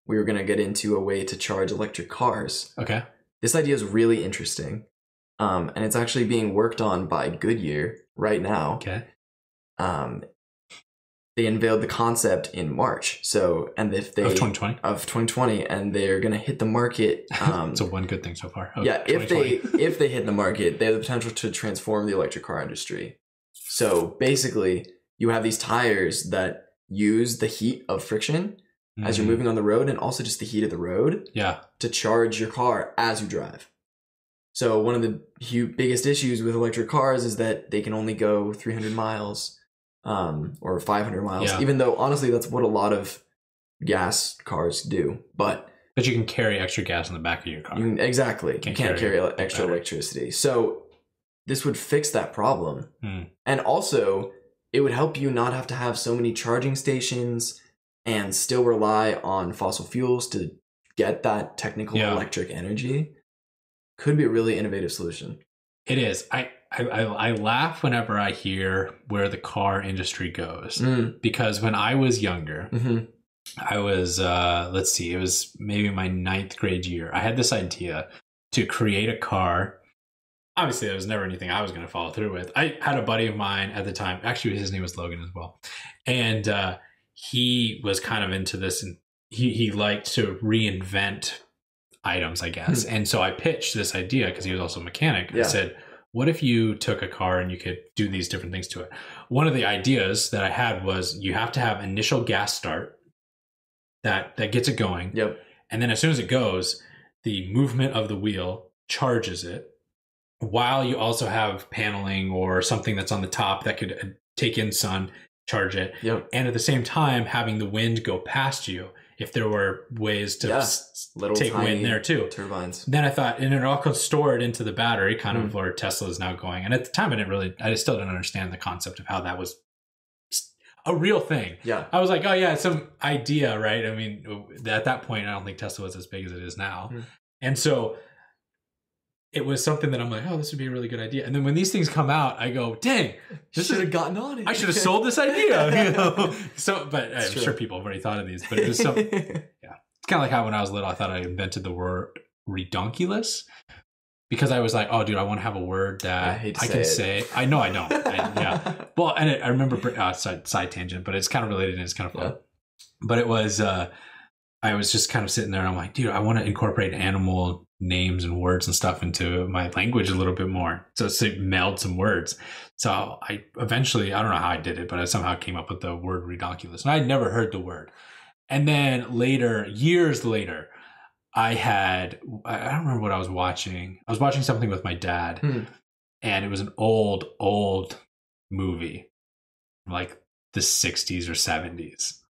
we were going to get into a way to charge electric cars. Okay. This idea is really interesting. And it's actually being worked on by Goodyear right now. Okay. They unveiled the concept in March. So, and if they of 2020, and they're going to hit the market. So one good thing so far. Yeah. If they hit the market, they have the potential to transform the electric car industry. So basically you have these tires that use the heat of friction as you're moving on the road, and also just the heat of the road to charge your car as you drive. So one of the biggest issues with electric cars is that they can only go 300 miles or 500 miles, even though honestly that's what a lot of gas cars do. But you can carry extra gas in the back of your car. Exactly. You can't carry extra electricity. So this would fix that problem. And also it would help you not have to have so many charging stations and still rely on fossil fuels to get that technical electric energy. Could be a really innovative solution. It is. I laugh whenever I hear where the car industry goes, because when I was younger, I was, it was maybe my 9th grade year. I had this idea to create a car. Obviously, there was never anything I was going to follow through with. I had a buddy of mine at the time. Actually, his name was Logan as well. And he was kind of into this, and he liked to reinvent items, I guess. And so I pitched this idea because he was also a mechanic. I said, what if you took a car and you could do these different things to it? One of the ideas that I had was you have to have initial gas start that gets it going. Yep. And then as soon as it goes, the movement of the wheel charges it, while you also have paneling or something that's on the top that could take in sun, charge it. Yep. And at the same time, having the wind go past you, if there were ways to take wind there too. Turbines. Then I thought, and it all could store it into the battery, kind of where Tesla is now going. And at the time, I still didn't understand the concept of how that was a real thing. Yeah. I was like, oh yeah, it's some idea, right? I mean, at that point, I don't think Tesla was as big as it is now. And so it was something that I'm like, oh, this would be a really good idea. And then when these things come out, I go, dang, this should have gotten on it. I should have sold this idea. You know? So, but I'm sure people have already thought of these. But it was so, yeah. It's kind of like how when I was little, I thought I invented the word redonkulous. Because I was like, oh, dude, I want to have a word that I can say. I know I don't. Yeah. Well, and I remember, side tangent, but it's kind of related and it's kind of fun. Yeah. But it was, I was just kind of sitting there and I'm like, dude, I want to incorporate animal names and words and stuff into my language a little bit more. So meld some words. So I eventually, I don't know how I did it, but I somehow came up with the word redonkulous. And I'd never heard the word. And then later, years later, I don't remember what I was watching. I was watching something with my dad, and it was an old movie, like the 60s or 70s.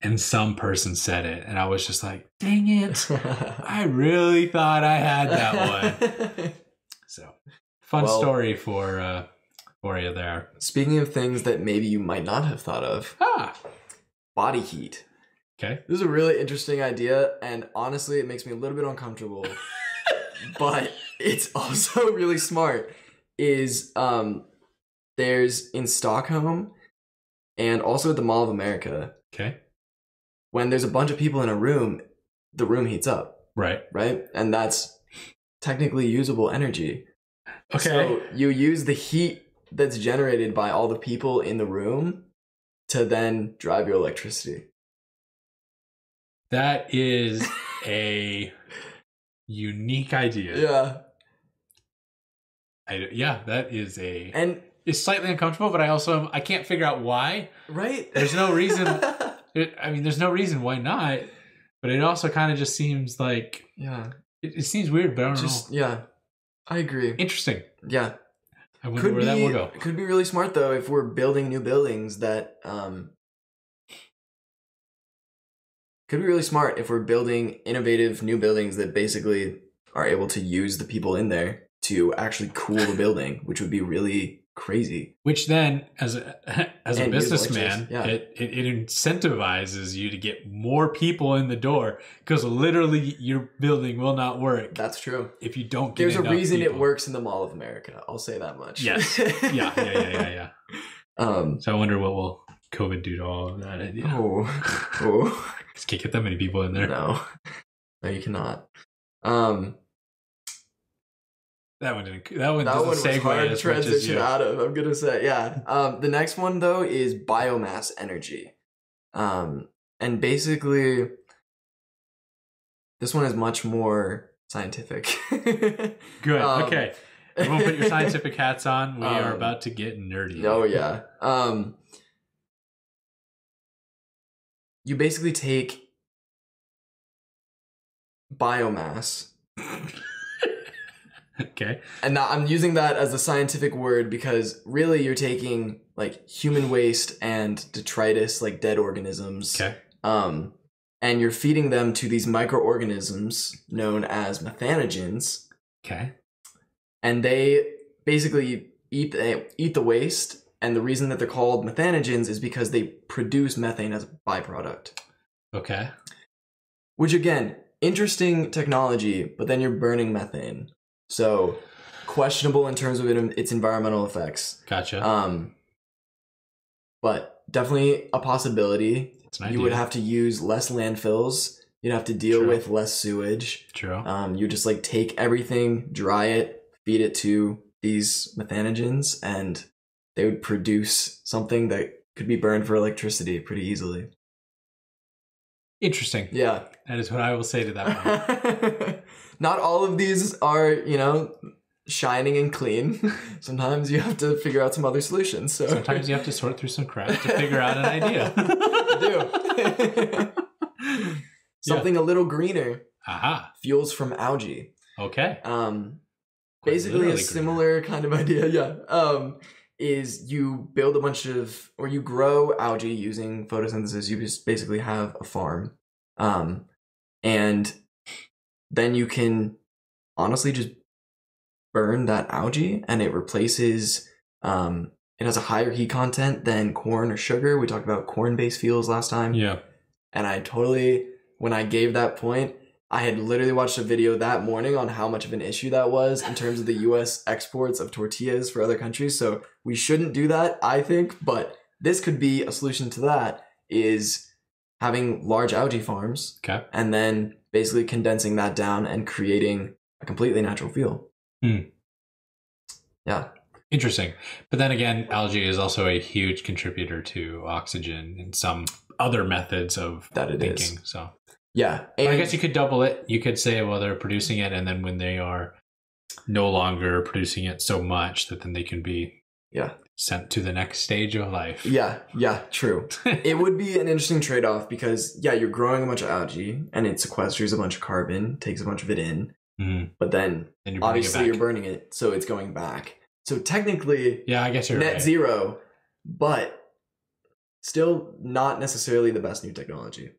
And some person said it, and I was just like, dang it. I really thought I had that one. So, fun story for you there. Speaking of things that maybe you might not have thought of, body heat. Okay. This is a really interesting idea, and honestly, it makes me a little bit uncomfortable. But it's also really smart. There's in Stockholm and also at the Mall of America. Okay. When there's a bunch of people in a room, the room heats up. Right. Right? And that's technically usable energy. Okay. So you use the heat that's generated by all the people in the room to then drive your electricity. That is a unique idea. Yeah. That is it's slightly uncomfortable, but I can't figure out why. Right? There's no reason. There's no reason why not. But it also kind of just seems like, it seems weird, but I don't know. Yeah, I agree. Interesting. Yeah. I wonder where that will go. It could be really smart though if we're building new buildings that could be really smart if we're building innovative new buildings that basically are able to use the people in there to actually cool the building, which would be really crazy. Which then, as a businessman, it incentivizes you to get more people in the door because literally your building will not work. That's true. If you don't get There's a reason people. It works in the Mall of America. I'll say that much. Yes. Yeah. So I wonder what will COVID do to all of that idea. Oh. Just can't get that many people in there. No, you cannot. That one doesn't segue hard as to transition much as you. out of. I'm gonna say, the next one though is biomass energy, and basically, this one is much more scientific. Good. Okay. Everyone, put your scientific hats on. We are about to get nerdy. Oh yeah. You basically take biomass. Okay. And now I'm using that as a scientific word because really you're taking like human waste and detritus, like dead organisms. Okay. And you're feeding them to these microorganisms known as methanogens. Okay. And they basically eat the waste. And the reason that they're called methanogens is because they produce methane as a byproduct. Okay. Which again, interesting technology, but then you're burning methane. So questionable in terms of its environmental effects. Gotcha. But definitely a possibility. It's an idea. You would have to use less landfills. You'd have to deal with less sewage. True. You just like take everything, dry it, feed it to these methanogens, and they would produce something that could be burned for electricity pretty easily. Interesting. Yeah. That is what I will say to that one. Not all of these are, shining and clean. Sometimes you have to figure out some other solutions. So sometimes you have to sort through some crap to figure out an idea. You do. Something a little greener. Aha. Fuels from algae. Okay. Basically a similar kind of idea. Is you build you grow algae using photosynthesis. You just basically have a farm. And then you can honestly just burn that algae and it replaces it has a higher heat content than corn or sugar. We talked about corn-based fuels last time. Yeah. And when I gave that point, I had literally watched a video that morning on how much of an issue that was in terms of the US exports of tortillas for other countries. So we shouldn't do that, I think. But this could be a solution to that, is having large algae farms. Okay. And then basically condensing that down and creating a completely natural fuel. Yeah. Interesting. But then again, algae is also a huge contributor to oxygen and some other methods of thinking. So yeah. And I guess you could double it. You could say, well, they're producing it, and then when they are no longer producing it so much, that then they can be sent to the next stage of life. Yeah, true. It would be an interesting trade-off because, you're growing a bunch of algae and it sequesters a bunch of carbon, takes a bunch of it in, but then obviously you're burning it, so it's going back. So technically, I guess you're net right. zero, but still not necessarily the best new technology.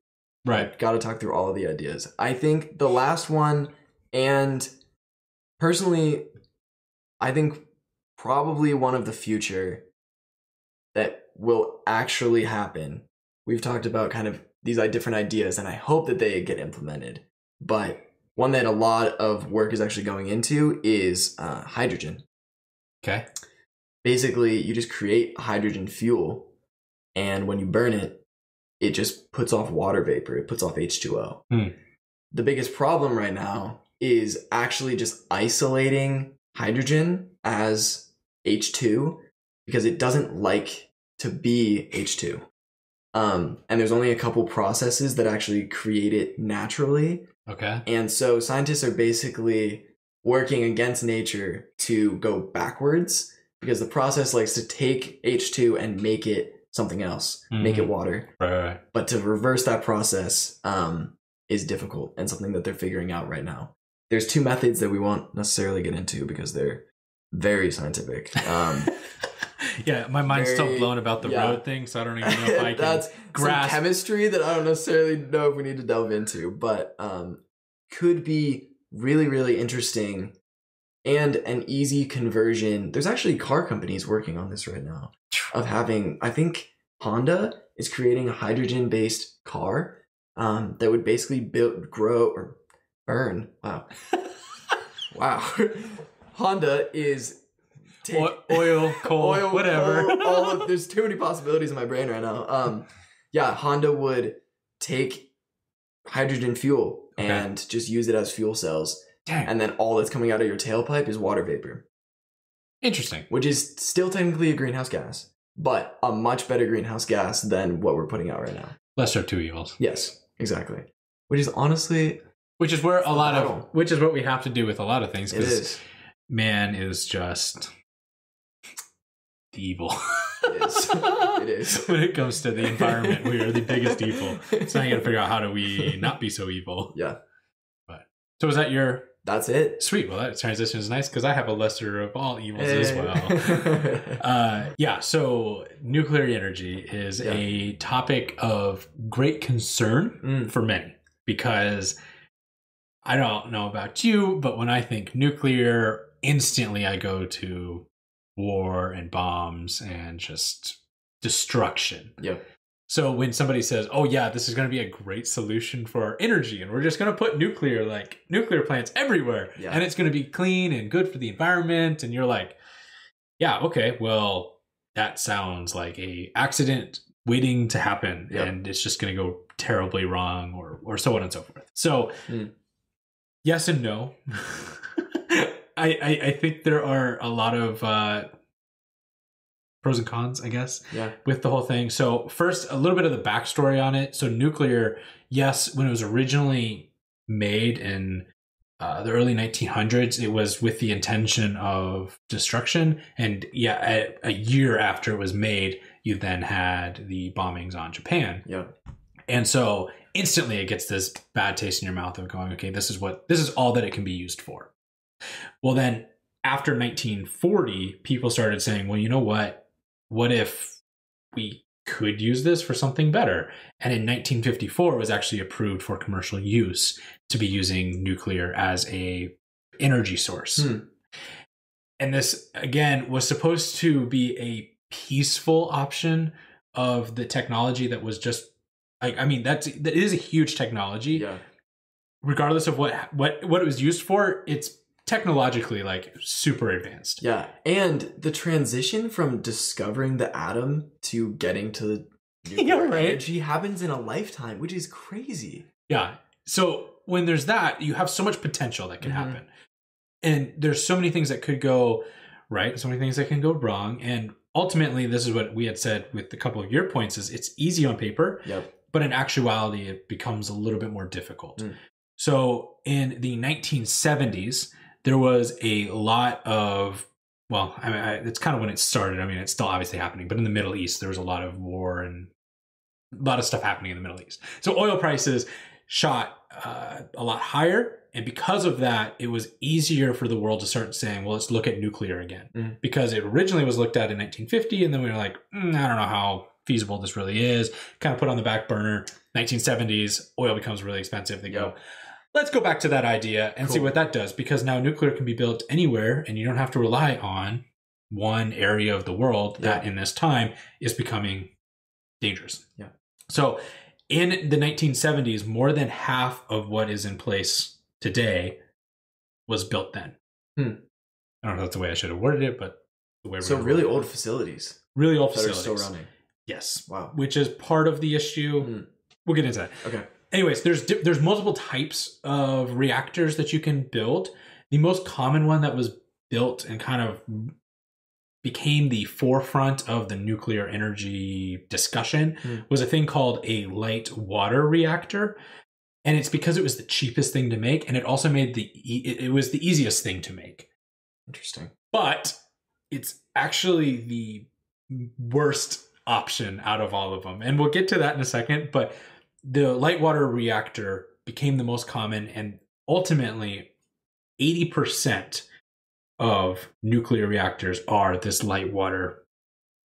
Right. Got to talk through all of the ideas. I think the last one, and personally, I think probably one of the future that will actually happen. We've talked about kind of these different ideas, and I hope that they get implemented. But one that a lot of work is actually going into is hydrogen. Okay. Basically, you just create hydrogen fuel, and when you burn it, it just puts off water vapor. It puts off H2O. The biggest problem right now is actually just isolating hydrogen as H2 because it doesn't like to be H2. And there's only a couple processes that actually create it naturally. Okay. And so scientists are basically working against nature to go backwards because the process likes to take H2 and make it something else, make it water. Right. But to reverse that process is difficult and something that they're figuring out right now. There's two methods that we won't necessarily get into because they're very scientific. My mind's still blown about the road thing, so I don't even know if I can That's grasp some chemistry that I don't necessarily know if we need to delve into, but could be really, really interesting and an easy conversion. There's actually car companies working on this right now of having, I think Honda is creating a hydrogen-based car that would basically burn. Wow. Wow. Honda is oil, coal, whatever. There's too many possibilities in my brain right now. Honda would take hydrogen fuel and just use it as fuel cells. Dang. And then all that's coming out of your tailpipe is water vapor. Interesting. Which is still technically a greenhouse gas, but a much better greenhouse gas than what we're putting out right now. Lesser of two evils. Yes, exactly. Which is honestly... Which is where which is what we have to do with a lot of things. It is. Man is just evil. It is. When it comes to the environment, we are the biggest evil. So now you got to figure out how do we not be so evil. Yeah. So is that your... That's it. Sweet. Well, that transition is nice because I have a lesser of all evils as well. So nuclear energy is a topic of great concern for many because I don't know about you, but when I think nuclear, instantly I go to war and bombs and just destruction. Yep. So when somebody says, oh yeah, this is going to be a great solution for our energy and we're just going to put nuclear plants everywhere and it's going to be clean and good for the environment. And you're like, yeah, okay, well, that sounds like a accident waiting to happen and it's just going to go terribly wrong or so on and so forth. So yes and no. I think there are a lot of pros and cons, I guess, with the whole thing. So first, a little bit of the backstory on it. So nuclear, yes, when it was originally made in the early 1900s, it was with the intention of destruction. And a year after it was made, you then had the bombings on Japan. Yeah. And so instantly it gets this bad taste in your mouth of going, okay, this is all that it can be used for. Well, then after 1940, people started saying, well, you know what? What if we could use this for something better? And in 1954, it was actually approved for commercial use to be using nuclear as a energy source. And this, again, was supposed to be a peaceful option of the technology that was just like, I mean, that is a huge technology. Yeah. Regardless of what it was used for, it's technologically like super advanced. Yeah. And the transition from discovering the atom to getting to the nuclear energy happens in a lifetime, which is crazy. Yeah. So when there's that, you have so much potential that can happen. And there's so many things that could go right, so many things that can go wrong. And ultimately, this is what we had said with a couple of your points, is it's easy on paper, but in actuality, it becomes a little bit more difficult. So in the 1970s, there was a lot of, well, I mean, it's kind of when it started. I mean, it's still obviously happening, but in the Middle East, there was a lot of war and a lot of stuff happening in the Middle East. So oil prices shot a lot higher. And because of that, it was easier for the world to start saying, well, let's look at nuclear again. Because it originally was looked at in 1950. And then we were like, I don't know how feasible this really is. Kind of put on the back burner. 1970s, oil becomes really expensive. They go, let's go back to that idea and see what that does. Because now nuclear can be built anywhere and you don't have to rely on one area of the world that in this time is becoming dangerous. So in the 1970s, more than half of what is in place today was built then. I don't know if that's the way I should have worded it, but the way so really old facilities. Really old facilities. That are still running. Yes. Wow. Which is part of the issue. We'll get into that. Okay. Anyways, there's multiple types of reactors that you can build. The most common one that was built and kind of became the forefront of the nuclear energy discussion was a thing called a light water reactor. And it's because it was the cheapest thing to make, and it also made it was the easiest thing to make. Interesting. But it's actually the worst option out of all of them. And we'll get to that in a second, but the light water reactor became the most common, and ultimately 80% of nuclear reactors are this light water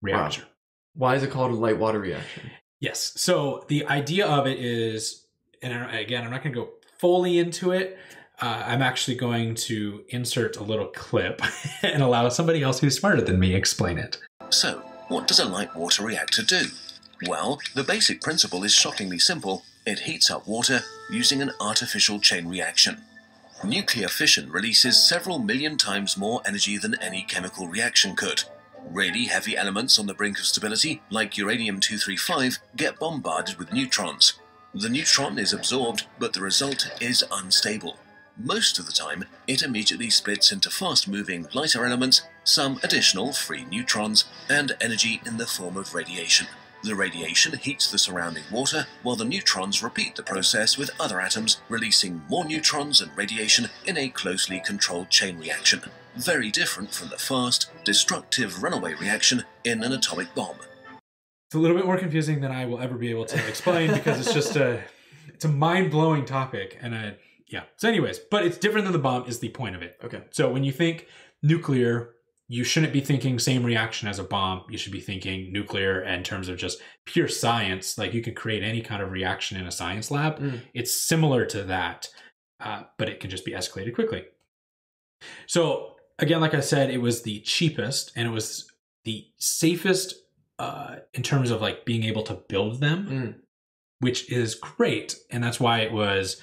reactor. Wow. Why is it called a light water reaction? Yes. So the idea of it is, and again, I'm not going to go fully into it. I'm actually going to insert a little clip and allow somebody else who's smarter than me explain it. So, what does a light water reactor do? Well, the basic principle is shockingly simple. It heats up water using an artificial chain reaction. Nuclear fission releases several million times more energy than any chemical reaction could. Really heavy elements on the brink of stability, like uranium-235, get bombarded with neutrons. The neutron is absorbed, but the result is unstable. Most of the time, it immediately splits into fast-moving lighter elements, some additional free neutrons, and energy in the form of radiation. The radiation heats the surrounding water, while the neutrons repeat the process with other atoms, releasing more neutrons and radiation in a closely controlled chain reaction. Very different from the fast, destructive runaway reaction in an atomic bomb. It's a little bit more confusing than I will ever be able to explain because it's just it's a mind-blowing topic. And so anyways, but it's different than the bomb is the point of it. Okay. So when you think nuclear, you shouldn't be thinking same reaction as a bomb. You should be thinking nuclear in terms of just pure science. Like you can create any kind of reaction in a science lab. It's similar to that, but it can just be escalated quickly. So again, like I said, it was the cheapest and it was the safest in terms of like being able to build them, which is great. And that's why it was,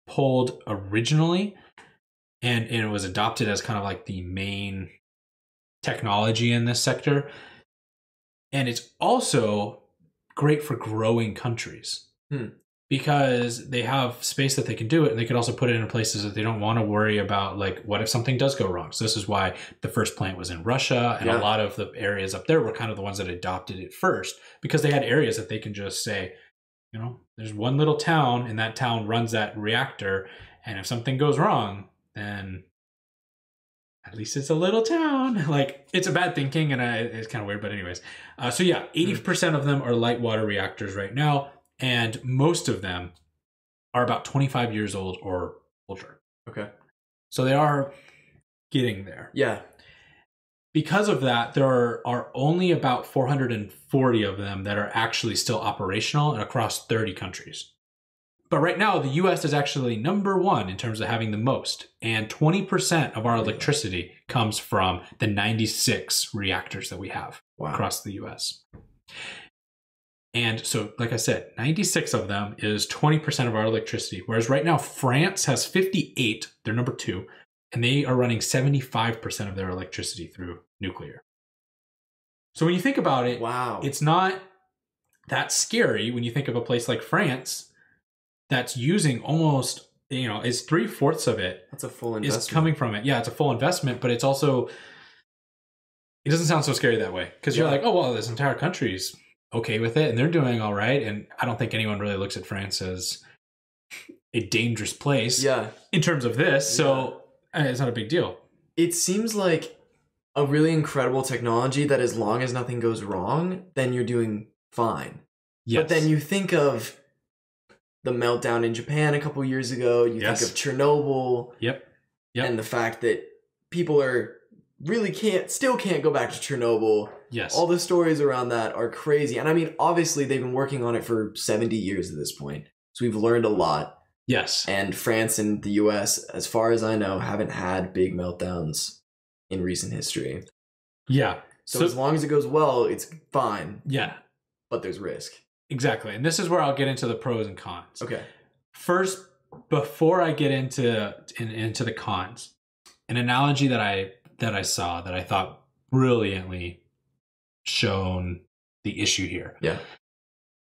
pulled originally and it was adopted as kind of like the main technology in this sector. And it's also great for growing countries because they have space that they can do it. And they can also put it in places that they don't want to worry about, like, what if something does go wrong? So this is why the first plant was in Russia. And a lot of the areas up there were kind of the ones that adopted it first because they had areas that they can just say, there's one little town and that town runs that reactor. And if something goes wrong, then at least it's a little town. Like, it's a bad thinking and it's kind of weird, but anyways. 80% of them are light water reactors right now. And most of them are about 25 years old or older. Okay. So they are getting there. Yeah. Because of that, there are only about 440 of them that are actually still operational and across 30 countries. But right now, the US is actually number one in terms of having the most. And 20% of our electricity comes from the 96 reactors that we have across the US. And so, like I said, 96 of them is 20% of our electricity. Whereas right now, France has 58. They're number 2. And they are running 75% of their electricity through nuclear. So when you think about it, it's not that scary when you think of a place like France that's using almost, is 3/4 of it. That's a full investment. Is coming from it. Yeah, it's a full investment, but it's also, it doesn't sound so scary that way. Because you're like, oh, well, this entire country's okay with it and they're doing all right. And I don't think anyone really looks at France as a dangerous place in terms of this. So it's not a big deal. It seems like a really incredible technology that as long as nothing goes wrong, then you're doing fine. Yes. But then you think of the meltdown in Japan a couple years ago. You think of Chernobyl. And the fact that people are really still can't go back to Chernobyl. Yes. All the stories around that are crazy. And I mean, obviously they've been working on it for 70 years at this point. So we've learned a lot. Yes. And France and the US, as far as I know, haven't had big meltdowns in recent history. Yeah. So as long as it goes well, it's fine. Yeah. But there's risk. Exactly. And this is where I'll get into the pros and cons. Okay. First, before I get into the cons, an analogy that I saw that I thought brilliantly shown the issue here. Yeah.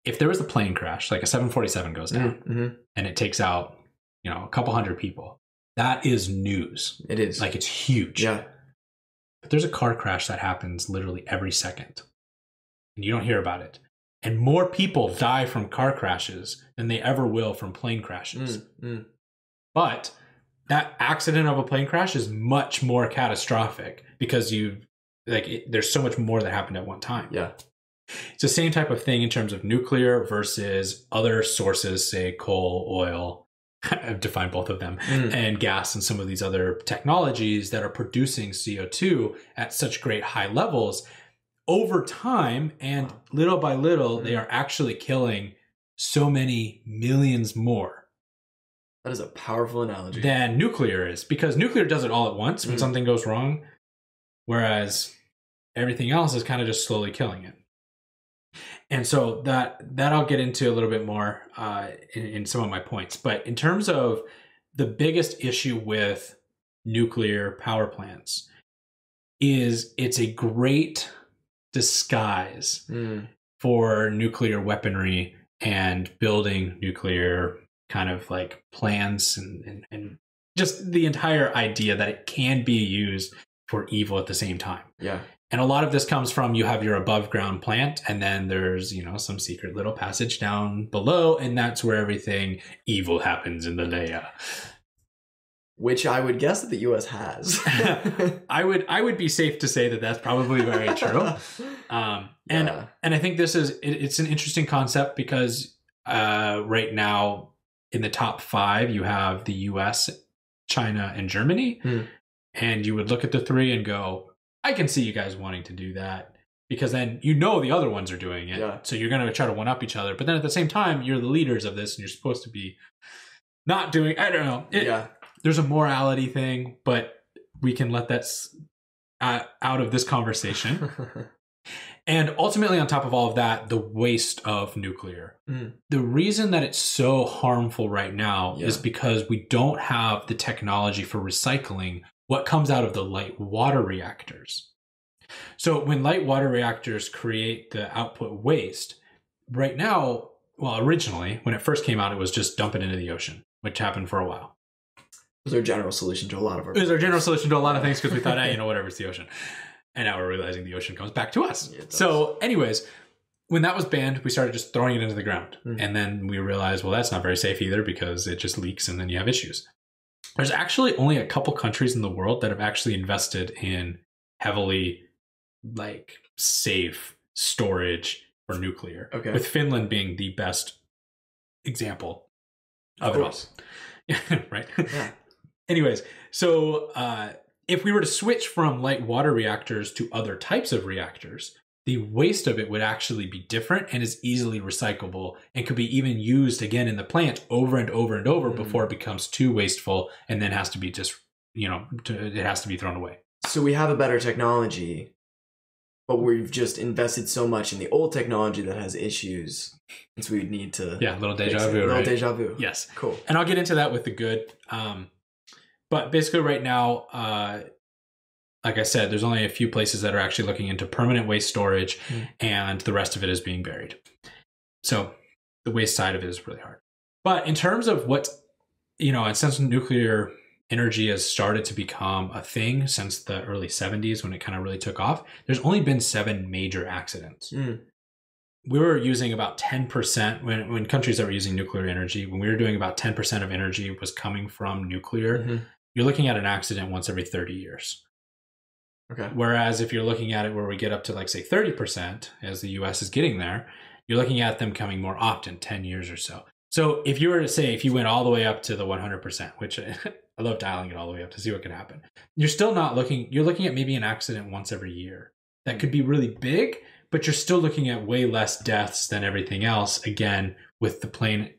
If there was a plane crash, like a 747 goes down and it takes out, a couple hundred people, that is news. It is. Like, it's huge. Yeah. But there's a car crash that happens literally every second and you don't hear about it. And more people die from car crashes than they ever will from plane crashes. But that accident of a plane crash is much more catastrophic because there's so much more that happened at one time. Yeah. It's the same type of thing in terms of nuclear versus other sources, say coal, oil, I've defined both of them, and gas and some of these other technologies that are producing CO2 at such great high levels. Over time and little by little, they are actually killing so many millions more. That is a powerful analogy. Than nuclear is, because nuclear does it all at once when something goes wrong, whereas everything else is kind of just slowly killing it. And so that I'll get into a little bit more in some of my points. But in terms of the biggest issue with nuclear power plants is it's a great disguise for nuclear weaponry and building nuclear kind of like plans and just the entire idea that it can be used for evil at the same time. Yeah. And a lot of this comes from you have your above ground plant and then there's, some secret little passage down below and that's where everything evil happens in the layer. Which I would guess that the US has. I would be safe to say that that's probably very true. And I think it's an interesting concept because right now in the top 5 you have the US, China, and Germany. And you would look at the 3 and go, I can see you guys wanting to do that because then the other ones are doing it. Yeah. So you're going to try to one up each other. But then at the same time, you're the leaders of this and you're supposed to be not doing, I don't know. There's a morality thing, but we can let that out of this conversation. And ultimately, on top of all of that, the waste of nuclear. The reason that it's so harmful right now is because we don't have the technology for recycling what comes out of the light water reactors. So when light water reactors create the output waste, right now, well, originally, when it first came out, it was just dump it into the ocean, which happened for a while. It was our general solution to a lot of It was our general solution to a lot of things because we thought, hey, whatever, it's the ocean. And now we're realizing the ocean comes back to us. So anyways, when that was banned, we started just throwing it into the ground. And then we realized, well, that's not very safe either because it just leaks and then you have issues. There's actually only a couple countries in the world that have actually invested in heavily safe storage for nuclear. Okay. With Finland being the best example of it all. Right? Yeah. Anyways, so if we were to switch from light water reactors to other types of reactors, the waste of it would actually be different and is easily recyclable and could be even used again in the plant over and over and over before it becomes too wasteful and then has to be just, it has to be thrown away. So we have a better technology, but we've just invested so much in the old technology that has issues. And so we need to... Yeah, a little deja vu, right? Little deja vu. Yes. Cool. And I'll get into that with the good. But basically right now, like I said, there's only a few places that are actually looking into permanent waste storage, and the rest of it is being buried. So the waste side of it is really hard. But in terms of what, and since nuclear energy has started to become a thing since the early 70s when it kind of really took off, there's only been 7 major accidents. We were using about 10% when countries that were using nuclear energy, when we were doing about 10% of energy was coming from nuclear, you're looking at an accident once every 30 years. Okay. Whereas if you're looking at it where we get up to like say 30%, as the US is getting there, you're looking at them coming more often, 10 years or so. So if you were to say, if you went all the way up to the 100%, which I love dialing it all the way up to see what could happen, you're still not looking, you're looking at maybe an accident once every year. That could be really big, but you're still looking at way less deaths than everything else, again, with the plane,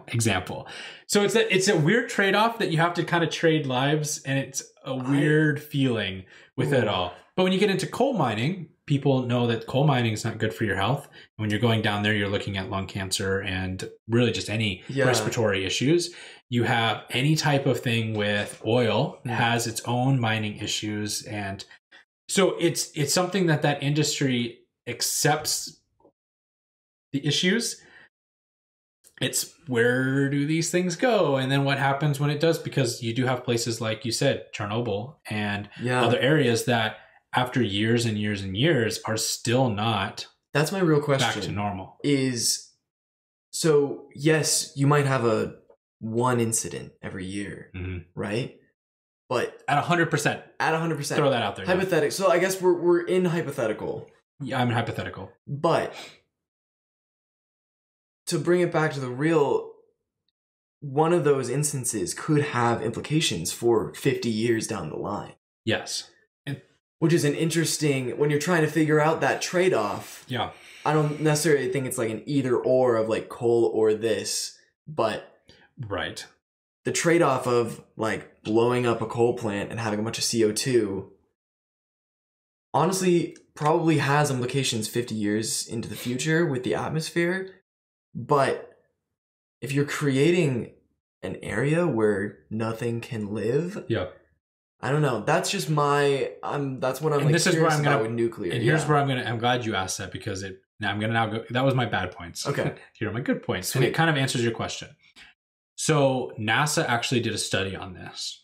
example. So it's a weird trade-off that you have to kind of trade lives, and it's a weird feeling with it all. But when you get into coal mining, people know that coal mining is not good for your health. When you're going down there, you're looking at lung cancer and really just any respiratory issues. You have any type of thing with oil has its own mining issues. And so it's something that industry accepts the issues. It's where do these things go? And then what happens when it does? Because you do have places like you said, Chernobyl and other areas that after years and years and years are still not. That's my real question. Back to normal. So yes, you might have one incident every year, right? But at 100%. At 100%. Throw that out there. Hypothetical. Yeah. So I guess we're in hypothetical. Yeah, I'm in hypothetical. But to bring it back to the real, one of those instances could have implications for 50 years down the line. Yes. Which is an interesting, when you're trying to figure out that trade-off. Yeah. I don't necessarily think it's like an either or of like coal or this, but right. The trade-off of like blowing up a coal plant and having a bunch of CO2 honestly probably has implications 50 years into the future with the atmosphere. But if you're creating an area where nothing can live, I don't know. That's just that's what I'm like this is where I'm about with nuclear. And here's where I'm glad you asked that, because I'm gonna now go. That was my bad points. Okay. Here are my good points. And it kind of answers your question. So NASA actually did a study on this,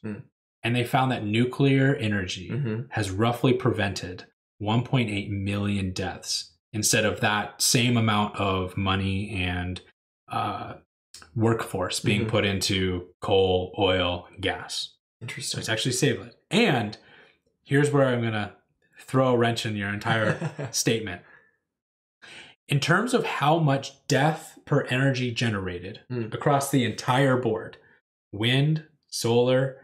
and they found that nuclear energy has roughly prevented 1.8 million deaths instead of that same amount of money and workforce being put into coal, oil, gas. Interesting. So it's actually saved it. And here's where I'm going to throw a wrench in your entire statement. In terms of how much death per energy generated across the entire board, wind, solar,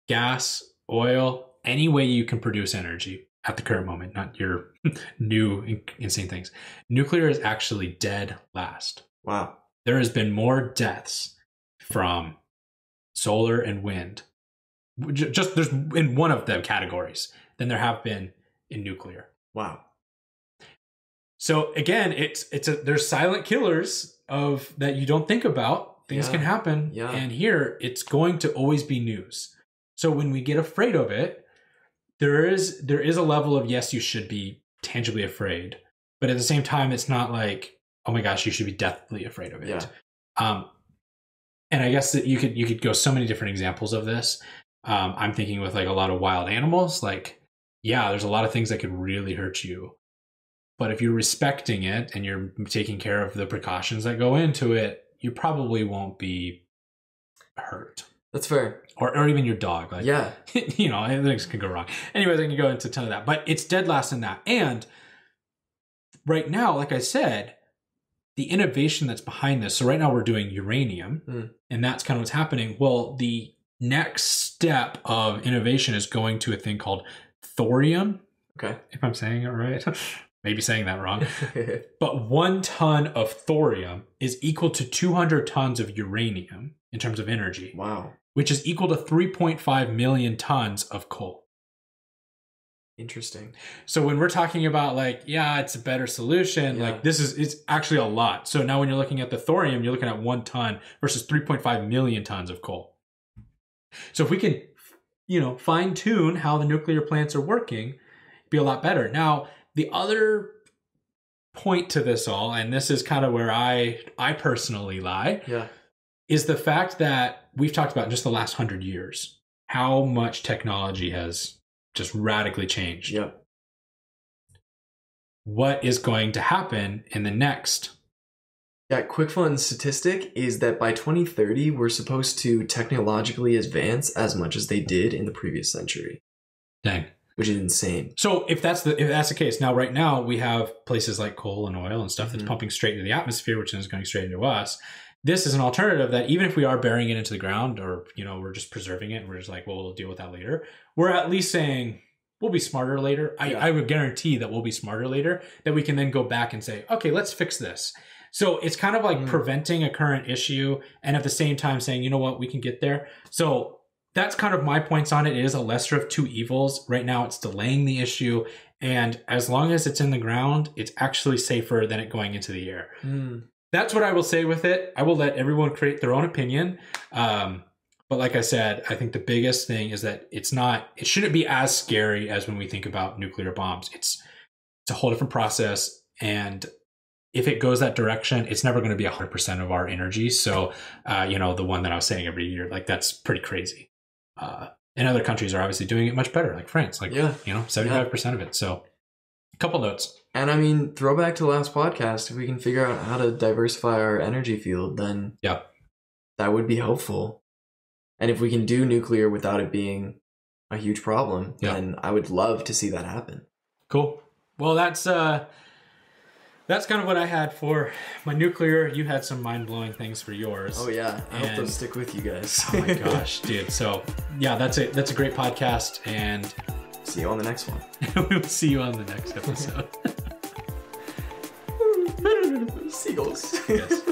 gas, oil, any way you can produce energy at the current moment, not your new insane things, nuclear is actually dead last. Wow. There has been more deaths from solar and wind, just there's in one of the categories, than there have been in nuclear. Wow. So again, there's silent killers of that you don't think about. Things can happen. Yeah. And here it's going to always be news. So when we get afraid of it, there is a level of, yes, you should be tangibly afraid, but at the same time, it's not like, oh my gosh, you should be deathly afraid of it. Yeah. And I guess that you could go so many different examples of this. I'm thinking with like a lot of wild animals, like, yeah, there's a lot of things that could really hurt you. But if you're respecting it and you're taking care of the precautions that go into it, you probably won't be hurt. That's fair. Or even your dog. Like, yeah. Things can go wrong. Anyways, I can go into a ton of that. But it's dead last in that. And right now, like I said, the innovation that's behind this. So right now we're doing uranium, and that's kind of what's happening. Well, the next step of innovation is going to a thing called thorium. Okay. if I'm saying it right. Maybe saying that wrong. But 1 ton of thorium is equal to 200 tons of uranium in terms of energy. Wow. Which is equal to 3.5 million tons of coal. Interesting. So when we're talking about like, yeah, it's a better solution, like it's actually a lot. So now when you're looking at the thorium, you're looking at 1 ton versus 3.5 million tons of coal. So if we can, fine tune how the nuclear plants are working, it'd be a lot better. Now, the other point to this all, and this is kind of where I personally lie, is the fact that we've talked about in just the last 100 years, how much technology has just radically changed. Yep. What is going to happen in the next? That quick fun statistic is that by 2030, we're supposed to technologically advance as much as they did in the previous century. Dang. Which is insane. So if that's the case, now right now we have places like coal and oil and stuff that's pumping straight into the atmosphere, which is going straight into us. This is an alternative that even if we are burying it into the ground or, we're just preserving it and we're just like, well, we'll deal with that later. We're at least saying we'll be smarter later. I would guarantee that we'll be smarter later, that we can then go back and say, okay, let's fix this. So it's kind of like preventing a current issue and at the same time saying, you know what, we can get there. So that's kind of my points on it. It is a lesser of two evils. Right now it's delaying the issue. And as long as it's in the ground, it's actually safer than it going into the air. That's what I will say with it. I will let everyone create their own opinion. But like I said, I think the biggest thing is that it shouldn't be as scary as when we think about nuclear bombs. It's a whole different process. And if it goes that direction, it's never going to be 100% of our energy. So, the one that I was saying every year, like that's pretty crazy. And other countries are obviously doing it much better, like France, 75% of it. So a couple notes. And I mean, throwback to the last podcast, if we can figure out how to diversify our energy field, then that would be helpful. And if we can do nuclear without it being a huge problem, then I would love to see that happen. Cool. Well, that's kind of what I had for my nuclear. You had some mind-blowing things for yours. Oh yeah, I hope those stick with you guys. Oh my gosh, dude. So yeah, that's a great podcast, and see you on the next one. We'll see you on the next episode. Seagulls. Yes.